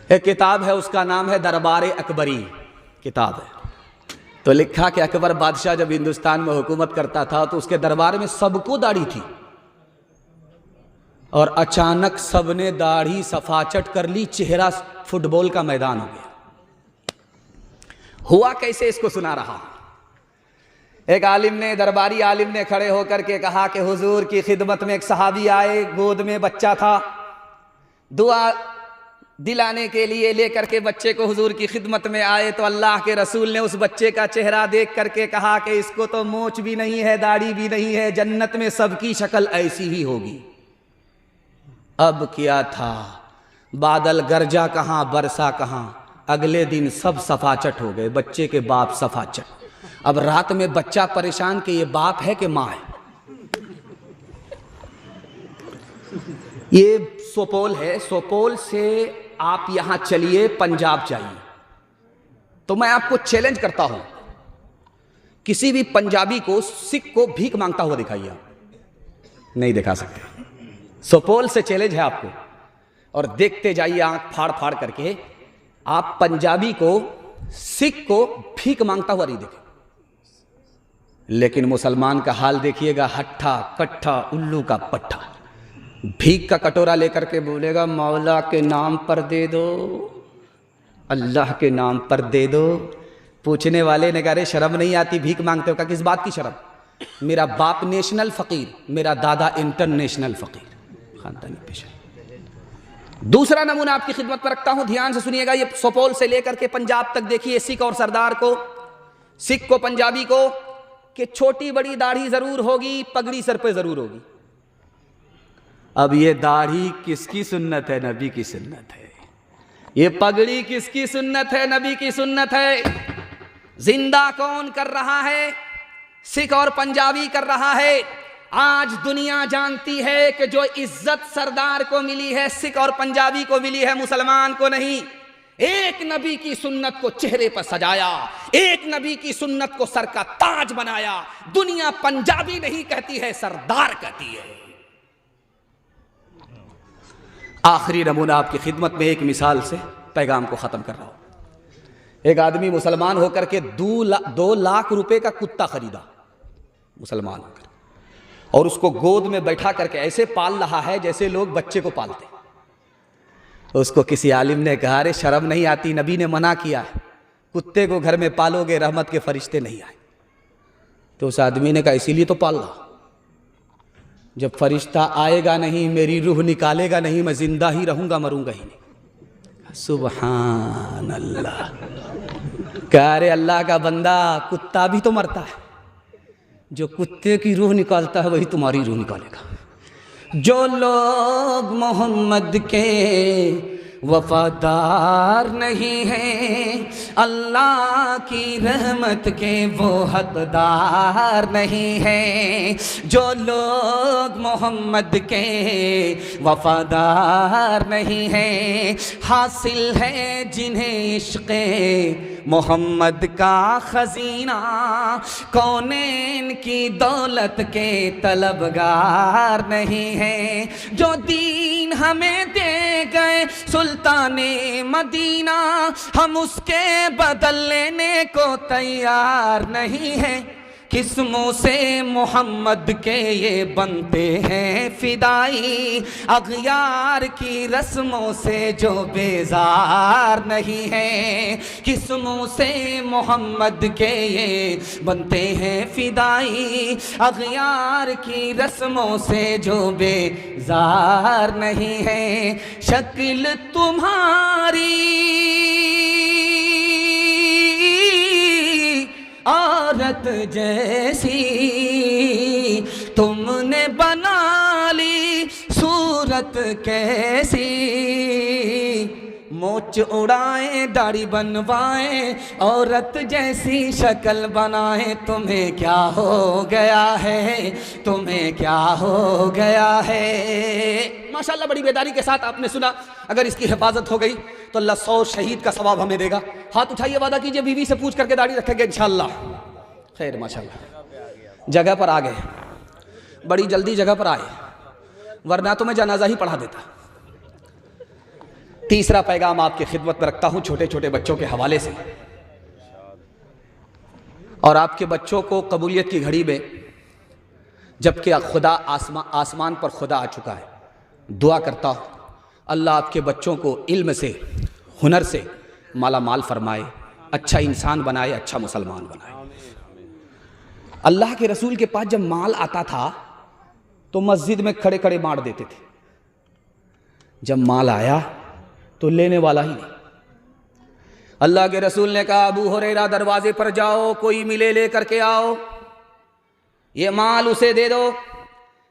एक किताब है, उसका नाम है दरबार अकबरी किताब है। तो लिखा कि अकबर बादशाह जब हिंदुस्तान में हुकूमत करता था तो उसके दरबार में सबको दाढ़ी थी, और अचानक सबने दाढ़ी सफाचट कर ली, चेहरा फुटबॉल का मैदान हो गया। हुआ कैसे, इसको सुना रहा। एक आलिम ने, दरबारी आलिम ने खड़े होकर के कहा कि हुजूर की खिदमत में एक सहाबी आए, गोद में बच्चा था, दुआ दिलाने के लिए लेकर के बच्चे को हुजूर की खिदमत में आए। तो अल्लाह के रसूल ने उस बच्चे का चेहरा देख करके कहा कि इसको तो मोच भी नहीं है, दाढ़ी भी नहीं है, जन्नत में सबकी शक्ल ऐसी ही होगी। अब क्या था, बादल गरजा कहाँ, बरसा कहाँ, अगले दिन सब सफाचट हो गए, बच्चे के बाप सफाचट। अब रात में बच्चा परेशान कि ये बाप है कि माँ है। ये सोपोल है, सोपोल से आप यहां चलिए पंजाब जाइए, तो मैं आपको चैलेंज करता हूं, किसी भी पंजाबी को, सिख को भीख मांगता हुआ दिखाइए। आप नहीं दिखा सकते। सोपोल से चैलेंज है आपको, और देखते जाइए आंख फाड़ फाड़ करके, आप पंजाबी को, सिख को भीख मांगता हुआ नहीं देखें। लेकिन मुसलमान का हाल देखिएगा, हट्ठा कट्ठा उल्लू का पट्ठा, भीख का कटोरा लेकर के बोलेगा मौला के नाम पर दे दो, अल्लाह के नाम पर दे दो। पूछने वाले ने कहा अरे शर्म नहीं आती भीख मांगते हो? का किस बात की शर्म? मेरा बाप नेशनल फकीर, मेरा दादा इंटरनेशनल फकीर, खानदानी पेशा। दूसरा नमूना आपकी खिदमत पर रखता हूं, ध्यान से सुनिएगा। ये सोपोल से लेकर के पंजाब तक देखिए, सिख और सरदार को, सिख को, पंजाबी को, कि छोटी बड़ी दाढ़ी जरूर होगी, पगड़ी सर पे जरूर होगी। अब ये दाढ़ी किसकी सुन्नत है? नबी की सुन्नत है। ये पगड़ी किसकी सुन्नत है? नबी की सुन्नत है। जिंदा कौन कर रहा है? सिख और पंजाबी कर रहा है। आज दुनिया जानती है कि जो इज्जत सरदार को मिली है, सिख और पंजाबी को मिली है, मुसलमान को नहीं। एक नबी की सुन्नत को चेहरे पर सजाया, एक नबी की सुन्नत को सर का ताज बनाया। दुनिया पंजाबी नहीं कहती है, सरदार कहती है। आखिरी नमूना आपकी खिदमत में, एक मिसाल से पैगाम को खत्म कर रहा हूं। एक आदमी मुसलमान होकर के 2 लाख रुपए का कुत्ता खरीदा, मुसलमान होकर, और उसको गोद में बैठा करके ऐसे पाल रहा है जैसे लोग बच्चे को पालते। उसको किसी आलिम ने कहा अरे शर्म नहीं आती, नबी ने मना किया है, कुत्ते को घर में पालोगे रहमत के फरिश्ते नहीं आए। तो उस आदमी ने कहा इसीलिए तो पाल रहा, जब फरिश्ता आएगा नहीं, मेरी रूह निकालेगा नहीं, मैं जिंदा ही रहूंगा, मरूंगा ही नहीं। सुभान अल्लाह। कह रहे अल्लाह का बंदा, कुत्ता भी तो मरता है, जो कुत्ते की रूह निकालता है वही तुम्हारी रूह निकालेगा। जो लोग मोहम्मद के वफादार नहीं हैं, अल्लाह की रहमत के वो हकदार नहीं हैं। जो लोग मोहम्मद के वफादार नहीं हैं, हासिल है जिन्हें इश्क़े मोहम्मद का खजीना, कौनैन की दौलत के तलबगार नहीं है। जो दीन हमें दे गए सुल्ताने मदीना, हम उसके बदल लेने को तैयार नहीं है। किस्मों से मोहम्मद के ये बनते हैं फिदाई, अग़यार की रस्मों से जो बेजार नहीं है। किस्मों से मोहम्मद के ये बनते हैं फिदाई, अग़यार की रस्मों से जो बेजार नहीं है। शक्ल तुम्हारी औरत जैसी, तुमने बना ली सूरत कैसी। मोच उड़ाए, दाढ़ी बनवाए, औरत जैसी शक्ल बनाए। तुम्हें क्या हो गया है? तुम्हें क्या हो गया है? माशाल्लाह बड़ी बेदारी के साथ आपने सुना। अगर इसकी हिफाजत हो गई तो अल्लाह 100 शहीद का सवाब हमें देगा। हाथ उठाइए, वादा कीजिए बीवी से पूछ करके दाढ़ी रखेंगे इंशाल्लाह। खैर माशाल्लाह जगह पर आ गए, बड़ी जल्दी जगह पर आए, वरना तो मैं जनाजा ही पढ़ा देता। तीसरा पैगाम आपकी खिदमत में रखता हूं छोटे छोटे बच्चों के हवाले से। और आपके बच्चों को कबूलियत की घड़ी में, जबकि खुदा आसमान पर खुदा आ चुका है, दुआ करता हूँ अल्लाह आपके बच्चों को इल्म से, हुनर से माला माल फरमाए, अच्छा इंसान बनाए, अच्छा मुसलमान बनाए। अल्लाह के रसूल के पास जब माल आता था तो मस्जिद में खड़े खड़े बांट देते थे। जब माल आया तो लेने वाला ही नहीं। अल्लाह के रसूल ने कहा, अबू हुरैरा दरवाजे पर जाओ, कोई मिले ले करके आओ, ये माल उसे दे दो।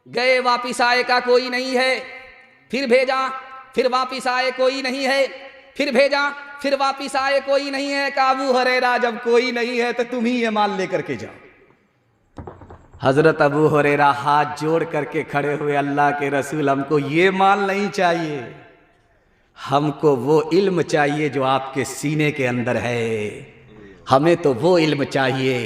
गए, वापिस आए का कोई नहीं है, फिर भेजा, फिर वापिस आए कोई नहीं है, फिर भेजा, फिर वापिस आए कोई नहीं है। कहा, अबू हुरैरा जब कोई नहीं है तो तुम ही ये माल लेकर के जाओ। हजरत अबू हुरैरा हाथ जोड़ करके खड़े हुए, अल्लाह के रसूल हमको ये माल नहीं चाहिए, हमको वो इल्म चाहिए जो आपके सीने के अंदर है, हमें तो वो इल्म चाहिए।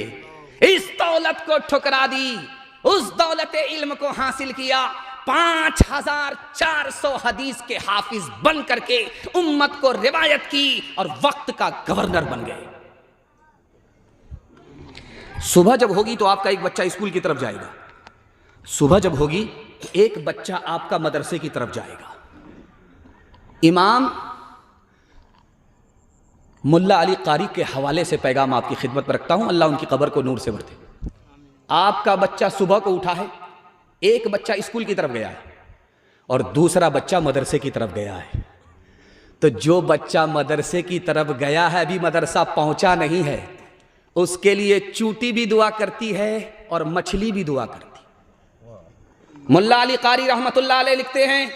इस दौलत को ठुकरा दी, उस दौलत इल्म को हासिल किया। 5400 हदीस के हाफिज बन करके उम्मत को रिवायत की और वक्त का गवर्नर बन गए। सुबह जब होगी तो आपका एक बच्चा स्कूल की तरफ जाएगा, सुबह जब होगी एक बच्चा आपका मदरसे की तरफ जाएगा। इमाम मुल्ला अली कारी के हवाले से पैगाम आपकी खिदमत में रखता हूं, अल्लाह उनकी कब्र को नूर से भर दे। आपका बच्चा सुबह को उठा है, एक बच्चा स्कूल की तरफ गया है और दूसरा बच्चा मदरसे की तरफ गया है। तो जो बच्चा मदरसे की तरफ गया है, अभी मदरसा पहुंचा नहीं है, उसके लिए चूंटी भी दुआ करती है और मछली भी दुआ करती। मुल्ला अली कारी रहमतुल्लाह अलैह लिखते हैं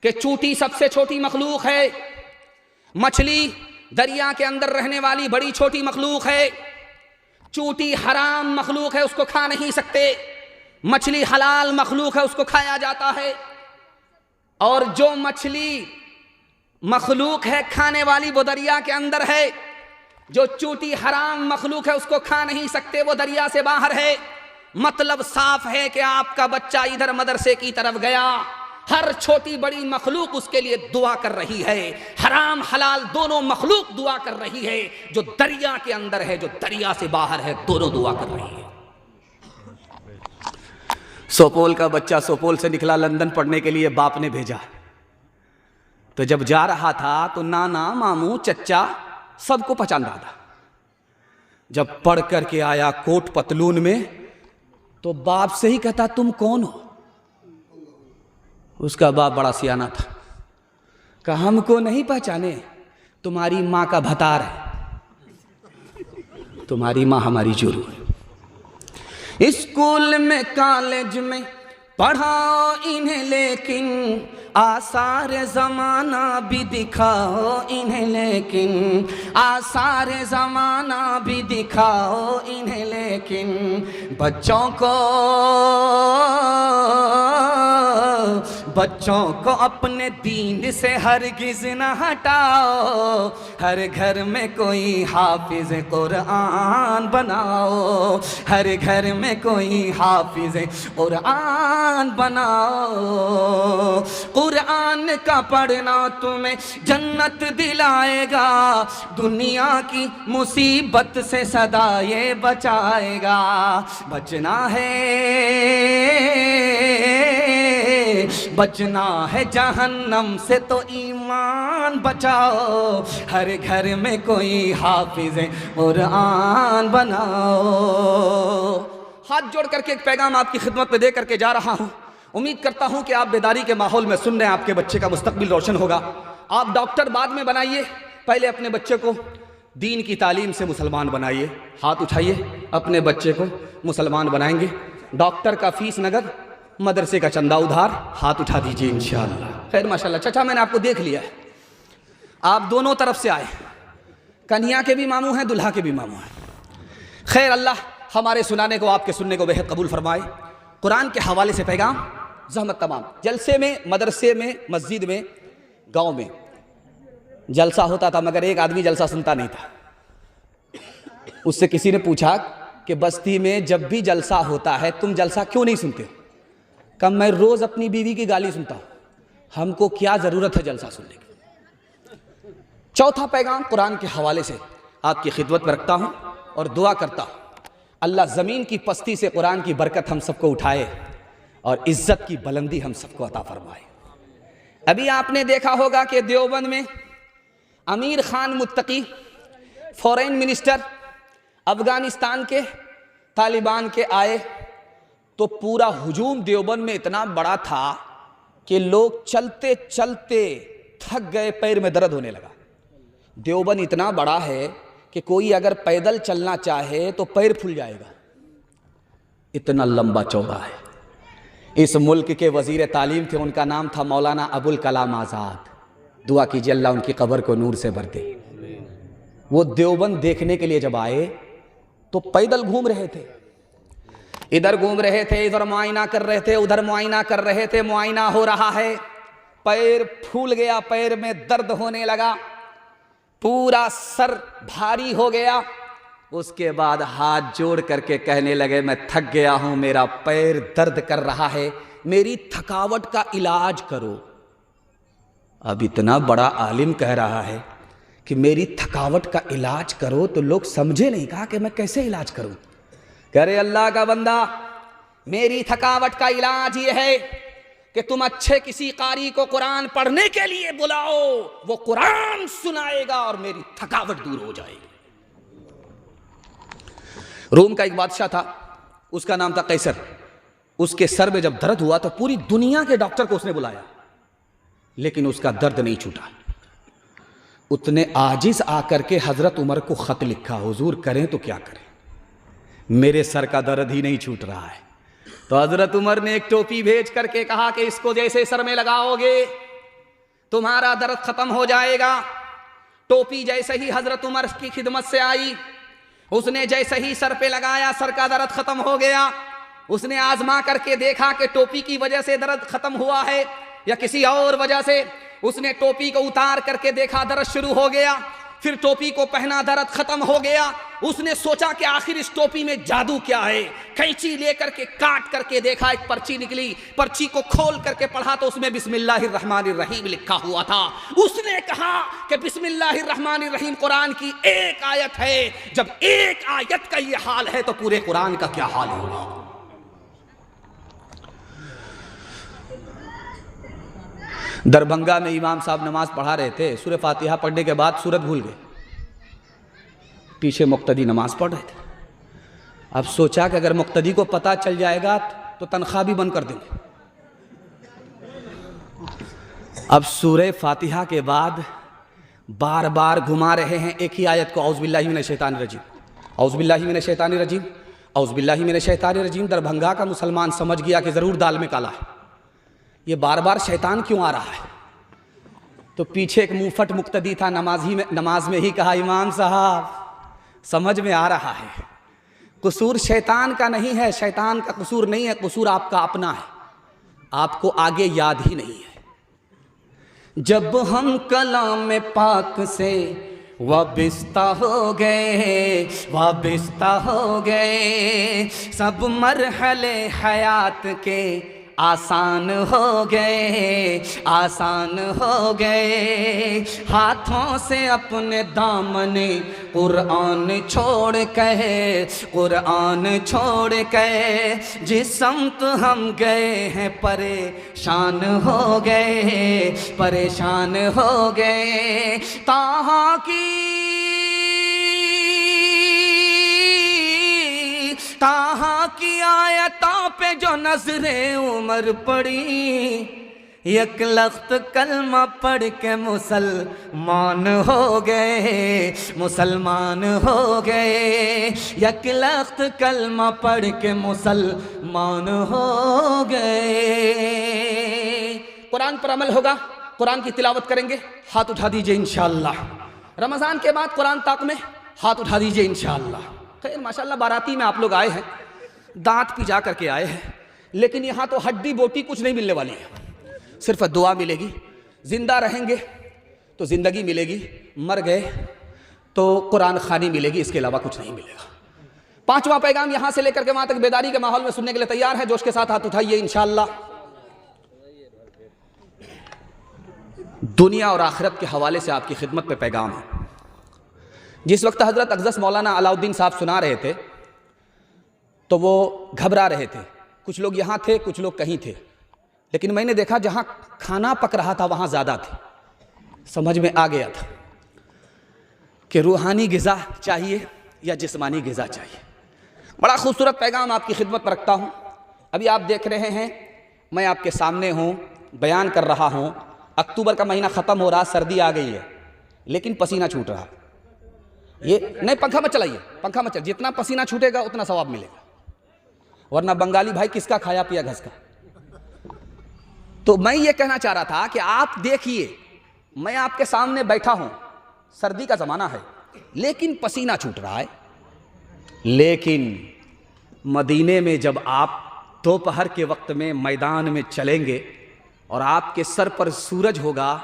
कि चूंटी सबसे छोटी मखलूक है, मछली दरिया के अंदर रहने वाली बड़ी छोटी मखलूक है। चूंटी हराम मखलूक है, उसको खा नहीं सकते। मछली हलाल मखलूक है, उसको खाया जाता है। और जो मछली मखलूक है खाने वाली वो दरिया के अंदर है, जो चूंटी हराम मखलूक है उसको खा नहीं सकते, वो दरिया से बाहर है। मतलब साफ है कि आपका बच्चा इधर मदरसे की तरफ गया, हर छोटी बड़ी मखलूक उसके लिए दुआ कर रही है, हराम हलाल दोनों मखलूक दुआ कर रही है। जो दरिया के अंदर है, जो दरिया से बाहर है, दोनों दुआ कर रही है। सोपोल का बच्चा सोपोल से निकला लंदन पढ़ने के लिए, बाप ने भेजा। तो जब जा रहा था तो नाना मामू चच्चा सबको पहचान रहा था। जब पढ़ करके आया कोट पतलून में तो बाप से ही कहता, तुम कौन हो? उसका बाप बड़ा सियाना था, कहा हमको नहीं पहचाने, तुम्हारी माँ का भतार है, तुम्हारी माँ हमारी जुरू है। स्कूल में कॉलेज में पढ़ाओ इन्हें, लेकिन आसार ज़माना भी दिखाओ इन्हें, लेकिन आसार ज़माना भी दिखाओ इन्हें, लेकिन बच्चों को अपने दीन से हरगिज़ न हटाओ। हर घर में कोई हाफिज कुरान बनाओ, हर घर में कोई हाफिज कुरान बनाओ। कुरान का पढ़ना तुम्हें जन्नत दिलाएगा, दुनिया की मुसीबत से सदा ये बचाएगा। बचना है जहन्नम से तो ईमान बचाओ, हर घर में कोई हाफिज कुरान बनाओ। हाथ जोड़ करके एक पैगाम आपकी खिदमत में दे करके जा रहा हूं। उम्मीद करता हूं कि आप बेदारी के माहौल में सुन रहे हैं, आपके बच्चे का मुस्तकबिल रोशन होगा। आप डॉक्टर बाद में बनाइए, पहले अपने बच्चे को दीन की तालीम से मुसलमान बनाइए। हाथ उठाइए, अपने बच्चे को मुसलमान बनाएंगे। डॉक्टर का फीस नगद, मदरसे का चंदा उधार। हाथ उठा दीजिए इंशाअल्लाह। खैर माशाल्लाह चाचा, मैंने आपको देख लिया है, आप दोनों तरफ से आए, कन्या के भी मामू हैं, दुल्हा के भी मामू हैं। खैर अल्लाह हमारे सुनाने को, आपके सुनने को बेहद कबूल फरमाए। कुरान के हवाले से पैगाम, ज़हमत तमाम जलसे में, मदरसे में, मस्जिद में, गांव में जलसा होता था, मगर एक आदमी जलसा सुनता नहीं था। उससे किसी ने पूछा कि बस्ती में जब भी जलसा होता है तुम जलसा क्यों नहीं सुनते? कम मैं रोज़ अपनी बीवी की गाली सुनता हूँ, हमको क्या ज़रूरत है जलसा सुनने की? चौथा पैगाम कुरान के हवाले से आपकी खिदमत में रखता हूँ और दुआ करता हूँ अल्लाह ज़मीन की पस्ती से कुरान की बरकत हम सबको उठाए और इज़्ज़त की बुलंदी हम सबको अता फरमाए। अभी आपने देखा होगा कि देवबंद में अमीर खान मुत्तकी फॉरेन मिनिस्टर अफ़गानिस्तान के तालिबान के आए तो पूरा हुजूम देवबंद में इतना बड़ा था कि लोग चलते चलते थक गए, पैर में दर्द होने लगा। देवबंद इतना बड़ा है कि कोई अगर पैदल चलना चाहे तो पैर फूल जाएगा, इतना लंबा चौड़ा है। इस मुल्क के वज़ीर तालीम थे, उनका नाम था मौलाना अबुल कलाम आज़ाद। दुआ कीजिए अल्लाह उनकी कब्र को नूर से भर दे। वो देवबंद देखने के लिए जब आए तो पैदल घूम रहे थे, इधर घूम रहे थे, इधर मुआयना कर रहे थे, उधर मुआयना कर रहे थे। मुआयना हो रहा है, पैर फूल गया, पैर में दर्द होने लगा, पूरा सर भारी हो गया। उसके बाद हाथ जोड़ करके कहने लगे मैं थक गया हूं, मेरा पैर दर्द कर रहा है, मेरी थकावट का इलाज करो। अब इतना बड़ा आलिम कह रहा है कि मेरी थकावट का इलाज करो तो लोग समझे नहीं, कहा कि मैं कैसे इलाज करूं। कह रहे अल्लाह का बंदा, मेरी थकावट का इलाज ये है कि तुम अच्छे किसी कारी को कुरान पढ़ने के लिए बुलाओ, वो कुरान सुनाएगा और मेरी थकावट दूर हो जाएगी। रोम का एक बादशाह था, उसका नाम था कैसर। उसके सर में जब दर्द हुआ तो पूरी दुनिया के डॉक्टर को उसने बुलाया, लेकिन उसका दर्द नहीं छूटा। उतने आजिज आकर के हजरत उमर को खत लिखा, हुजूर करें तो क्या करें, मेरे सर का दर्द ही नहीं छूट रहा है। तो हजरत उमर ने एक टोपी भेज करके कहा कि इसको जैसे सर में लगाओगे तुम्हारा दर्द खत्म हो जाएगा। टोपी जैसे ही हजरत उमर की खिदमत से आई, उसने जैसे ही सर पे लगाया, सर का दर्द खत्म हो गया। उसने आजमा करके देखा कि टोपी की वजह से दर्द खत्म हुआ है या किसी और वजह से। उसने टोपी को उतार करके देखा, दर्द शुरू हो गया। फिर टोपी को पहना, दर्द खत्म हो गया। उसने सोचा कि आखिर इस टोपी में जादू क्या है। कैंची लेकर के काट करके देखा, एक पर्ची निकली। पर्ची को खोल करके पढ़ा तो उसमें बिस्मिल्लाहिर्रहमानिर्रहीम लिखा हुआ था। उसने कहा कि बिस्मिल्लाहिर्रहमानिर्रहीम कुरान की एक आयत है। जब एक आयत का ये हाल है तो पूरे कुरान का क्या हाल होगा। दरभंगा में इमाम साहब नमाज पढ़ा रहे थे, सूरह फातिहा पढ़ने के बाद सूरत भूल गए, पीछे मुक्तदी नमाज पढ़ रहे थे। अब सोचा कि अगर मुक्तदी को पता चल जाएगा तो तनख्वाह भी बंद कर देंगे। अब सूरह फातिहा के बाद बार बार घुमा रहे हैं एक ही आयत को, औज़ुबिल्लाहि मिनश्शैतानिर्रजीम, औज़ुबिल्लाहि मिनश्शैतानिर्रजीम, औज़ुबिल्लाहि मिनश्शैतानिर्रजीम। दरभंगा का मुसलमान समझ गया कि ज़रूर दाल में काला है, ये बार बार शैतान क्यों आ रहा है। तो पीछे एक मुंहफट मुक्तदी था, नमाज में ही कहा, इमाम साहब समझ में आ रहा है, कसूर शैतान का नहीं है, शैतान का कसूर नहीं है, कसूर आपका अपना है, आपको आगे याद ही नहीं है। जब हम कलाम पाक से वाबिस्ता हो गए, वाबिस्ता हो गए, सब मरहले हयात के आसान हो गए, आसान हो गए। हाथों से अपने दामने कुरान छोड़ के, कुरान छोड़ के जिस समत हम गए हैं परेशान हो गए, परेशान हो गए। ताहा की आयतों पे जो नजरे उमर पड़ी, एक लख्त कलमा पढ़ के मुसलमान हो गए, मुसलमान हो गए। एक लख्त कलमा पढ़ के मुसलमान हो गए। कुरान पर अमल होगा, कुरान की तिलावत करेंगे, हाथ उठा दीजिए इंशाअल्लाह। रमज़ान के बाद कुरान ताक में हाथ उठा दीजिए इंशाअल्लाह। खैर माशाअल्लाह बाराती में आप लोग आए हैं, दांत पिजा करके आए हैं, लेकिन यहाँ तो हड्डी बोटी कुछ नहीं मिलने वाली है, सिर्फ दुआ मिलेगी। जिंदा रहेंगे तो ज़िंदगी मिलेगी, मर गए तो कुरान खानी मिलेगी, इसके अलावा कुछ नहीं मिलेगा। पांचवा पैगाम यहाँ से लेकर के वहाँ तक बेदारी के माहौल में सुनने के लिए तैयार है? जोश के साथ हाथ उठाइए इंशाअल्लाह। दुनिया और आखिरत के हवाले से आपकी खिदमत पे पैगाम है। जिस वक्त हज़रत अक़दस मौलाना अलाउद्दीन साहब सुना रहे थे तो वो घबरा रहे थे। कुछ लोग यहाँ थे, कुछ लोग कहीं थे, लेकिन मैंने देखा जहाँ खाना पक रहा था वहाँ ज़्यादा थे। समझ में आ गया था कि रूहानी ग़िज़ा चाहिए या जिस्मानी ग़िज़ा चाहिए। बड़ा खूबसूरत पैगाम आपकी खिदमत में रखता हूँ। अभी आप देख रहे हैं मैं आपके सामने हूँ, बयान कर रहा हूँ। अक्टूबर का महीना ख़त्म हो रहा, सर्दी आ गई है, लेकिन पसीना छूट रहा। ये नहीं, पंखा मत चलाइए, पंखा मत चलाइए। जितना पसीना छूटेगा उतना सवाब मिलेगा, वरना बंगाली भाई किसका खाया पिया घस का। तो मैं ये कहना चाह रहा था कि आप देखिए, मैं आपके सामने बैठा हूँ, सर्दी का ज़माना है लेकिन पसीना छूट रहा है। लेकिन मदीने में जब आप दोपहर के वक्त में मैदान में चलेंगे और आपके सर पर सूरज होगा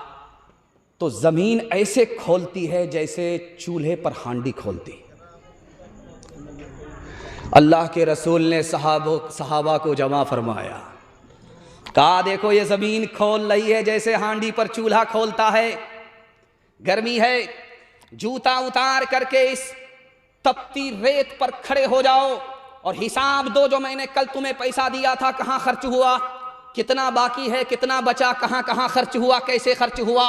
तो ज़मीन ऐसे खोलती है जैसे चूल्हे पर हांडी खोलती। अल्लाह के रसूल ने सहाबा को जमा फरमाया, कहा देखो ये ज़मीन खोल रही है जैसे हांडी पर चूल्हा खोलता है। गर्मी है, जूता उतार करके इस तपती रेत पर खड़े हो जाओ और हिसाब दो, जो मैंने कल तुम्हें पैसा दिया था कहाँ खर्च हुआ, कितना बाकी है, कितना बचा, कहाँ कहाँ खर्च हुआ, कैसे खर्च हुआ,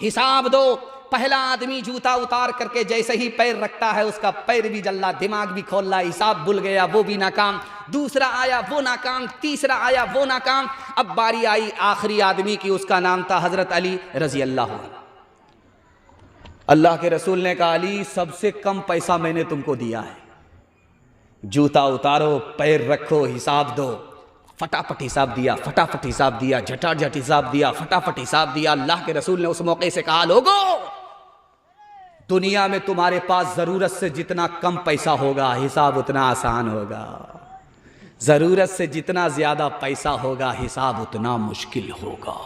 हिसाब दो। पहला आदमी जूता उतार करके जैसे ही पैर रखता है उसका पैर भी जल्ला, दिमाग भी खोल रहा, हिसाब भूल गया, वो भी नाकाम। दूसरा आया वो नाकाम, तीसरा आया वो नाकाम। अब बारी आई आखिरी आदमी की, उसका नाम था हजरत अली रजी अल्लाह अन्हु। अल्लाह के रसूल ने कहा, अली सबसे कम पैसा मैंने तुमको दिया है, जूता उतारो, पैर रखो, हिसाब दो। फटाफट हिसाब दिया, फटाफट हिसाब दिया, झटाझट हिसाब दिया, फटाफट हिसाब दिया। अल्लाह के रसूल ने उस मौके से कहा, लोगों दुनिया में तुम्हारे पास ज़रूरत से जितना कम पैसा होगा हिसाब उतना आसान होगा, ज़रूरत से जितना ज़्यादा पैसा होगा हिसाब उतना मुश्किल होगा।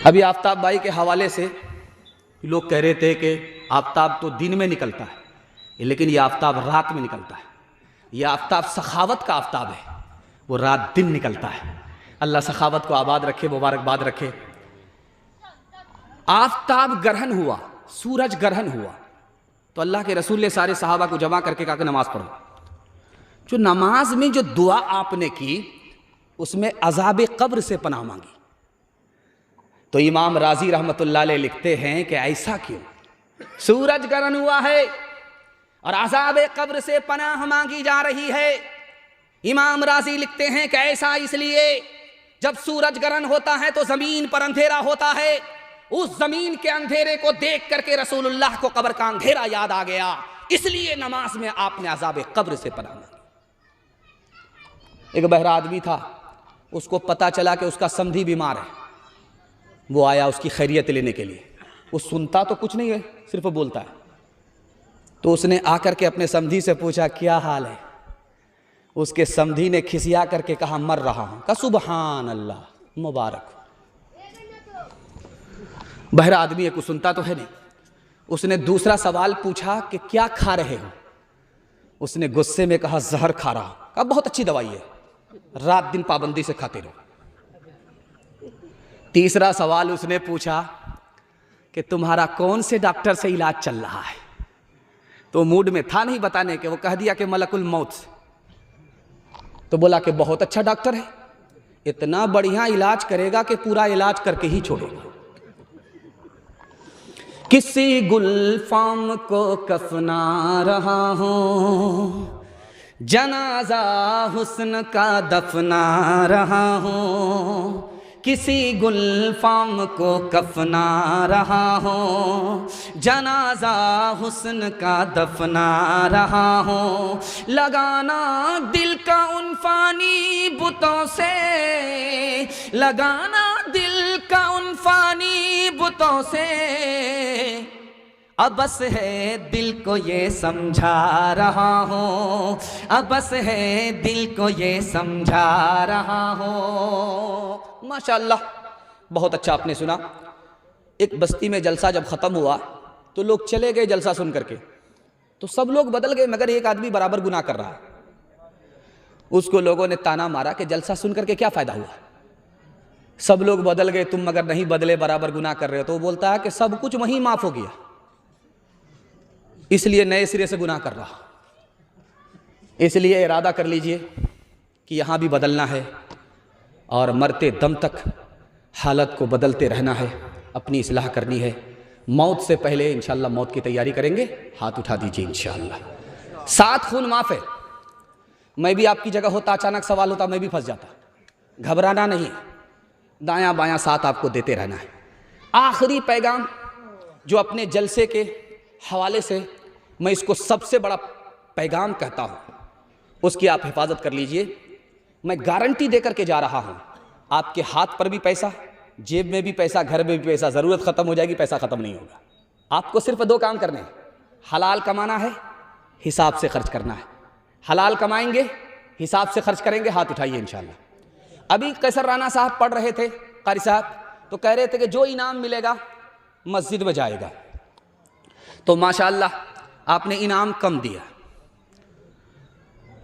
अभी आफ्ताब भाई के हवाले से लोग कह रहे थे कि आफ्ताब तो दिन में निकलता है, लेकिन ये आफ्ताब रात में निकलता है। ये आफ्ताब सखावत का आफ्ताब है, वो रात दिन निकलता है। अल्लाह सखावत को आबाद रखे, मुबारकबाद रखे। आफ्ताब ग्रहण हुआ, सूरज ग्रहण हुआ तो अल्लाह के रसूल ने सारे सहाबा को जमा करके कहा कि नमाज पढ़ो। जो नमाज में जो दुआ आपने की उसमें अज़ाब कब्र से पनाह मांगी। तो इमाम राजी रहमतुल्लाह अलैह लिखते हैं कि ऐसा क्यों, सूरज ग्रहण हुआ है और अज़ाब कब्र से पनाह मांगी जा रही है। इमाम राजी लिखते हैं कि ऐसा इसलिए जब सूरज ग्रहण होता है तो जमीन पर अंधेरा होता है, उस जमीन के अंधेरे को देख करके रसूलुल्लाह को कब्र का अंधेरा याद आ गया, इसलिए नमाज में आपने अज़ाब कब्र से पनाह मांगी। एक बहरा आदमी था, उसको पता चला कि उसका समधी बीमार है। वो आया उसकी खैरियत लेने के लिए। वो सुनता तो कुछ नहीं है, सिर्फ बोलता है। तो उसने आकर के अपने समधी से पूछा क्या हाल है। उसके समधी ने खिसिया करके कहा मर रहा हूं। कहा सुबहान अल्लाह, मुबारक हो। बहरा आदमी है, कुछ सुनता तो है नहीं। उसने दूसरा सवाल पूछा कि क्या खा रहे हो। उसने गुस्से में कहा जहर खा रहा हूं। कहा बहुत अच्छी दवाई है, रात दिन पाबंदी से खाते रहो। तीसरा सवाल उसने पूछा कि तुम्हारा कौन से डॉक्टर से इलाज चल रहा है। तो मूड में था नहीं बताने के, वो कह दिया कि मलकुल मौत। तो बोला कि बहुत अच्छा डॉक्टर है, इतना बढ़िया इलाज करेगा कि पूरा इलाज करके ही छोड़ेगा। किसी गुलफाम को कफना रहा हूं, जनाजा हुस्न का दफना रहा हूं। किसी गुलफाम को कफना रहा हूँ, जनाजा हुस्न का दफना रहा हूँ। लगाना दिल का उन फानी बुतों से, लगाना दिल का उन फानी बुतों से। अब बस है दिल को ये समझा रहा हूँ, अब बस है दिल को ये समझा रहा हूँ। माशाअल्लाह, बहुत अच्छा आपने सुना। एक बस्ती में जलसा जब ख़त्म हुआ तो लोग चले गए जलसा सुन करके, तो सब लोग बदल गए मगर एक आदमी बराबर गुनाह कर रहा है। उसको लोगों ने ताना मारा कि जलसा सुन करके क्या फ़ायदा हुआ, सब लोग बदल गए, तुम मगर नहीं बदले, बराबर गुनाह कर रहे हो। तो वो बोलता है कि सब कुछ वहीं माफ हो गया, इसलिए नए सिरे से गुनाह कर रहा। इसलिए इरादा कर लीजिए कि यहाँ भी बदलना है और मरते दम तक हालत को बदलते रहना है, अपनी इस्लाह करनी है। मौत से पहले इंशाअल्लाह मौत की तैयारी करेंगे। हाथ उठा दीजिए इंशाअल्लाह। 7 खून माफ़ है। मैं भी आपकी जगह होता, अचानक सवाल होता, मैं भी फंस जाता। घबराना नहीं, दायां बायां साथ आपको देते रहना है। आखिरी पैगाम जो अपने जलसे के हवाले से मैं इसको सबसे बड़ा पैगाम कहता हूँ, उसकी आप हिफाजत कर लीजिए। मैं गारंटी देकर के जा रहा हूँ, आपके हाथ पर भी पैसा, जेब में भी पैसा, घर में भी पैसा, ज़रूरत ख़त्म हो जाएगी, पैसा ख़त्म नहीं होगा। आपको सिर्फ 2 काम करने हैं, हलाल कमाना है, हिसाब से खर्च करना है। हलाल कमाएंगे, हिसाब से खर्च करेंगे। हाथ उठाइए इंशाअल्लाह। अभी कैसर राना साहब पढ़ रहे थे, कारी साहब, तो कह रहे थे कि जो इनाम मिलेगा मस्जिद में जाएगा। तो माशाअल्लाह आपने इनाम कम दिया,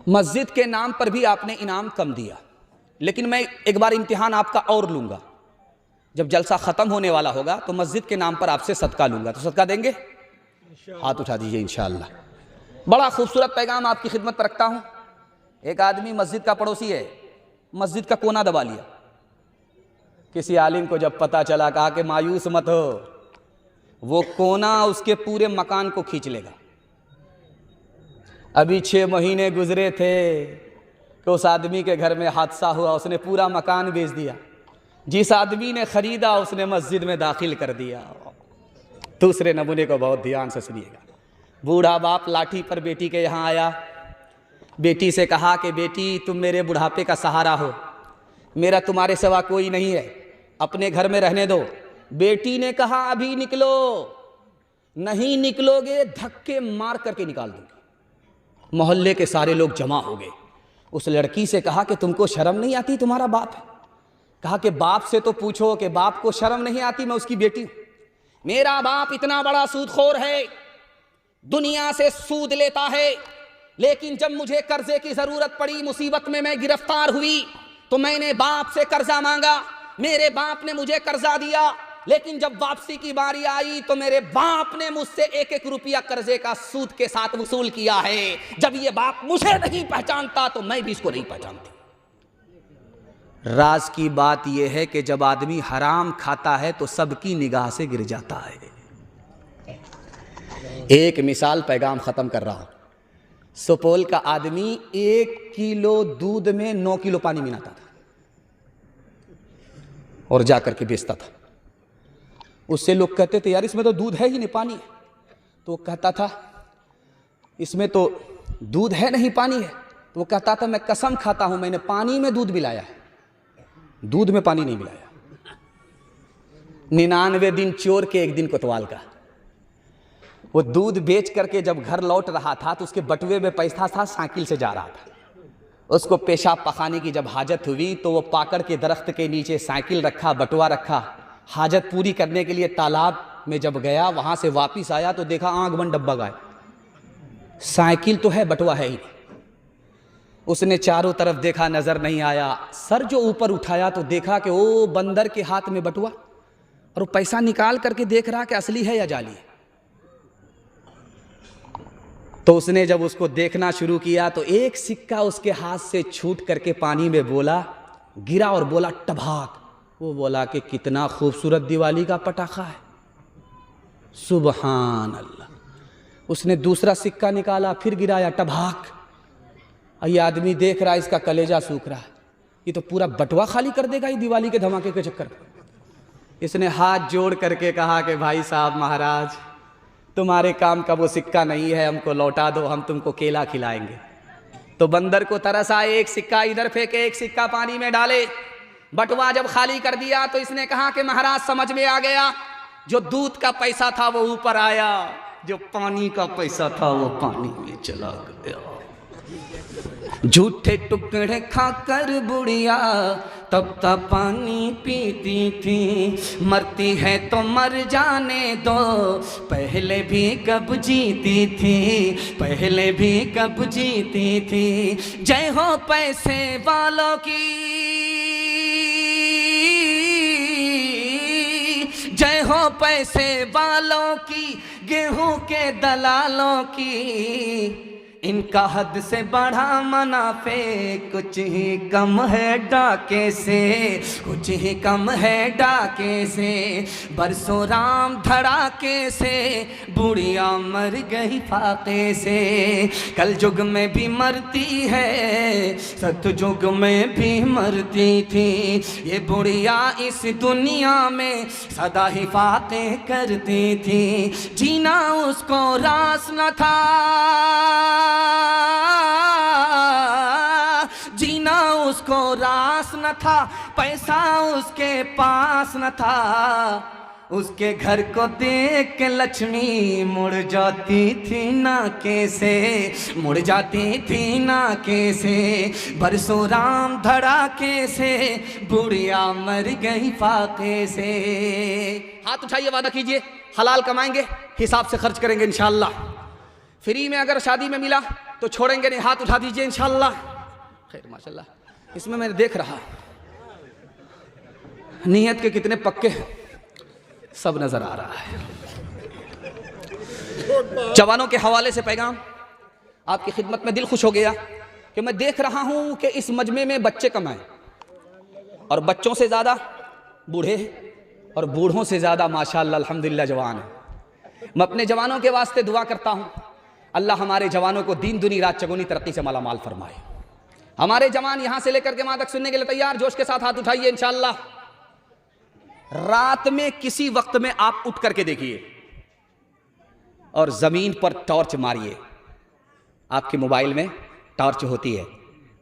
मस्जिद के नाम पर भी आपने इनाम कम दिया। लेकिन मैं एक बार इम्तिहान आपका और लूँगा, जब जलसा ख़त्म होने वाला होगा तो मस्जिद के नाम पर आपसे सदका लूँगा। तो सदका देंगे? हाथ उठा दीजिए इंशाअल्लाह। बड़ा खूबसूरत पैगाम आपकी खिदमत पर रखता हूँ। एक आदमी मस्जिद का पड़ोसी है, मस्जिद का कोना दबा लिया। किसी आलिम को जब पता चला, कहा कि मायूस मत हो, वो कोना उसके पूरे मकान को खींच लेगा। अभी 6 महीने गुजरे थे कि उस आदमी के घर में हादसा हुआ, उसने पूरा मकान बेच दिया। जिस आदमी ने ख़रीदा उसने मस्जिद में दाखिल कर दिया। दूसरे नमूने को बहुत ध्यान से सुनिएगा। बूढ़ा बाप लाठी पर बेटी के यहाँ आया, बेटी से कहा कि बेटी तुम मेरे बुढ़ापे का सहारा हो, मेरा तुम्हारे सिवा कोई नहीं है, अपने घर में रहने दो। बेटी ने कहा अभी निकलो, नहीं निकलोगे धक्के मार करके निकाल दूंगी। मोहल्ले के सारे लोग जमा हो गए। उस लड़की से कहा कि तुमको शर्म नहीं आती, तुम्हारा बाप है। कहा कि बाप से तो पूछो कि बाप को शर्म नहीं आती, मैं उसकी बेटी हूं। मेरा बाप इतना बड़ा सूदखोर है, दुनिया से सूद लेता है, लेकिन जब मुझे कर्जे की जरूरत पड़ी, मुसीबत में मैं गिरफ्तार हुई, तो मैंने बाप से कर्जा मांगा, मेरे बाप ने मुझे कर्जा दिया। लेकिन जब वापसी की बारी आई तो मेरे बाप ने मुझसे 1-1 रुपया कर्जे का सूद के साथ वसूल किया है। जब ये बाप मुझे नहीं पहचानता तो मैं भी इसको नहीं पहचानती। राज की बात यह है कि जब आदमी हराम खाता है तो सबकी निगाह से गिर जाता है। एक मिसाल पैगाम खत्म कर रहा हूं। सुपौल का आदमी 1 किलो दूध में 9 किलो पानी मिलाता था और जाकर के बेचता था। उससे लोग कहते थे यार इसमें तो दूध है ही नहीं, पानी है। तो वो कहता था इसमें तो दूध है नहीं, पानी है। तो वो कहता था मैं कसम खाता हूं मैंने पानी में दूध मिलाया है, दूध में पानी नहीं मिलाया। 99 दिन चोर के 1 दिन कोतवाल का। वो दूध बेच करके जब घर लौट रहा था तो उसके बटुए में पैसा था, साइकिल से जा रहा था। उसको पेशाब पखाने की जब हाजत हुई तो वो पाकड़ के दरख्त के नीचे साइकिल रखा, बटुआ रखा। हाजत पूरी करने के लिए तालाब में जब गया, वहां से वापिस आया तो देखा आंख बंद डब्बा गायब। साइकिल तो है, बटुआ है ही। उसने चारों तरफ देखा, नजर नहीं आया। सर जो ऊपर उठाया तो देखा कि वो बंदर के हाथ में बटुआ, और वो पैसा निकाल करके देख रहा कि असली है या जाली है। तो उसने जब उसको देखना शुरू किया तो एक सिक्का उसके हाथ से छूट करके पानी में बोला, गिरा और बोला टभाक। वो बोला कि कितना खूबसूरत दिवाली का पटाखा है, सुबहान अल्लाह। उसने दूसरा सिक्का निकाला, फिर गिराया, टभाक। ये आदमी देख रहा है, इसका कलेजा सूख रहा है, ये तो पूरा बटुआ खाली कर देगा ये दिवाली के धमाके के चक्कर में। इसने हाथ जोड़ करके कहा कि भाई साहब महाराज, तुम्हारे काम का वो सिक्का नहीं है, हमको लौटा दो, हम तुमको केला खिलाएंगे। तो बंदर को तरस आए, एक सिक्का इधर फेंके, एक सिक्का पानी में डाले। बटुआ जब खाली कर दिया तो इसने कहा कि महाराज समझ में आ गया, जो दूध का पैसा था वो ऊपर आया, जो पानी का पैसा था वो पानी में चला गया। झूठे टुकड़े खाकर बुढ़िया तब तक पानी पीती थी, मरती है तो मर जाने दो, पहले भी कब जीती थी, पहले भी कब जीती थी। जय हो पैसे वालों की, हो पैसे वालों की, गेहूं के दलालों की, इनका हद से बढ़ा मुनाफे कुछ ही कम है डाके से, कुछ ही कम है डाके से। बरसों राम धड़ाके से, बुढ़िया मर गई फाके से। कल युग में भी मरती है, सतयुग में भी मरती थी, ये बुढ़िया इस दुनिया में सदा ही फाके करती थी। जीना उसको रास न था, जीना उसको रास न था, पैसा उसके पास न था, उसके घर को देख के लक्ष्मी मुड़ जाती थी नाके से, मुड़ जाती थी नाके से। बरसों राम धड़ाके से, बुढ़िया मर गई फाके से। हाथ उठाइए, वादा कीजिए हलाल कमाएंगे, हिसाब से खर्च करेंगे इंशाअल्लाह। फ्री में अगर शादी में मिला तो छोड़ेंगे नहीं, हाथ उठा दीजिए इंशाअल्लाह। खैर माशाअल्लाह, इसमें मैंने देख रहा नीयत के कितने पक्के हैं, सब नजर आ रहा है। जवानों के हवाले से पैगाम आपकी खिदमत में, दिल खुश हो गया कि मैं देख रहा हूं कि इस मजमे में बच्चे कम हैं और बच्चों से ज़्यादा बूढ़े और बूढ़ों से ज़्यादा माशाअल्लाह अल्हम्दुलिल्लाह जवान हैं। मैं अपने जवानों के वास्ते दुआ करता हूं, अल्लाह हमारे जवानों को दीन दुनी रात चगुनी तरक्की से मालामाल फरमाए। हमारे जवान यहां से लेकर के वहां तक सुनने के लिए तैयार, जोश के साथ हाथ उठाइए इंशाअल्लाह। रात में किसी वक्त में आप उठ करके देखिए और जमीन पर टॉर्च मारिए। आपके मोबाइल में टॉर्च होती है,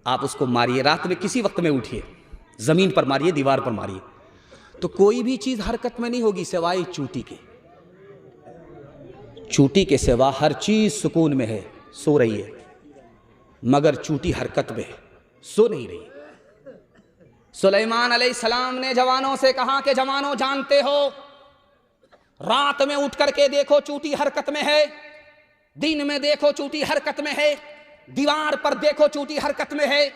आप उसको मारिए, रात में किसी वक्त में उठिए, जमीन पर मारिए, दीवार पर मारिए, तो कोई भी चीज हरकत में नहीं होगी सिवाय चूंटी के। चूंटी के सिवा हर चीज सुकून में है, सो रही है, मगर चूंटी हरकत में है, सो नहीं रही। सुलेमान अलैहिस्सलाम ने जवानों से कहा कि जवानों जानते हो, रात में उठ करके देखो चूंटी हरकत में है, दिन में देखो चूंटी हरकत में है, दीवार पर देखो चूंटी हरकत में है,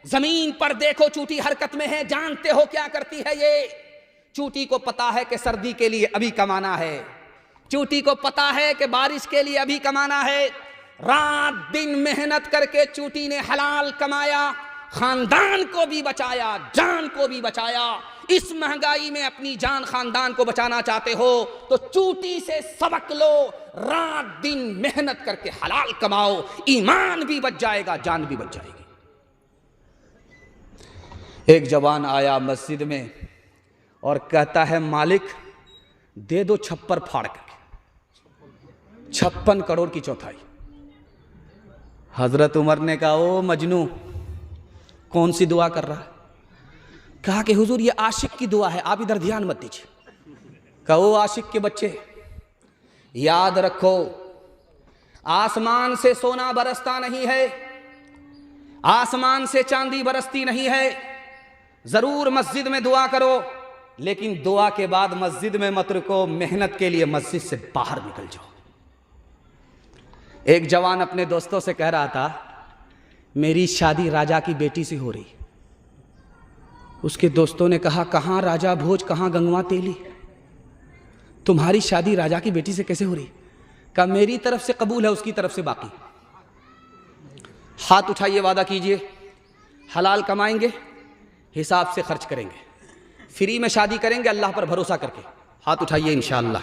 जमीन पर देखो चूंटी हरकत में है। जानते हो क्या करती है ये? चूंटी को पता है कि सर्दी के लिए अभी कमाना है, चूंटी को पता है कि बारिश के लिए अभी कमाना है। रात दिन मेहनत करके चूंटी ने हलाल कमाया, खानदान को भी बचाया, जान को भी बचाया। इस महंगाई में अपनी जान खानदान को बचाना चाहते हो तो चूंटी से सबक लो, रात दिन मेहनत करके हलाल कमाओ, ईमान भी बच जाएगा, जान भी बच जाएगी। एक जवान आया मस्जिद में और कहता है मालिक दे दो छप्पर फाड़ करके 56 करोड़ की चौथाई। हजरत उमर ने कहा ओ मजनू कौन सी दुआ कर रहा है? कहा कि हुजूर ये आशिक की दुआ है, आप इधर ध्यान मत दीजिए। कहा ओ आशिक के बच्चे, याद रखो आसमान से सोना बरसता नहीं है, आसमान से चांदी बरसती नहीं है। जरूर मस्जिद में दुआ करो, लेकिन दुआ के बाद मस्जिद में मत रुको, मेहनत के लिए मस्जिद से बाहर निकल जाओ। एक जवान अपने दोस्तों से कह रहा था मेरी शादी राजा की बेटी से हो रही। उसके दोस्तों ने कहा कहां राजा भोज, कहां गंगवा तेली, तुम्हारी शादी राजा की बेटी से कैसे हो रही? कहा मेरी तरफ से कबूल है, उसकी तरफ से बाकी। हाथ उठाइए, वादा कीजिए हलाल कमाएंगे, हिसाब से खर्च करेंगे, फ्री में शादी करेंगे अल्लाह पर भरोसा करके। हाथ उठाइए इंशाअल्लाह।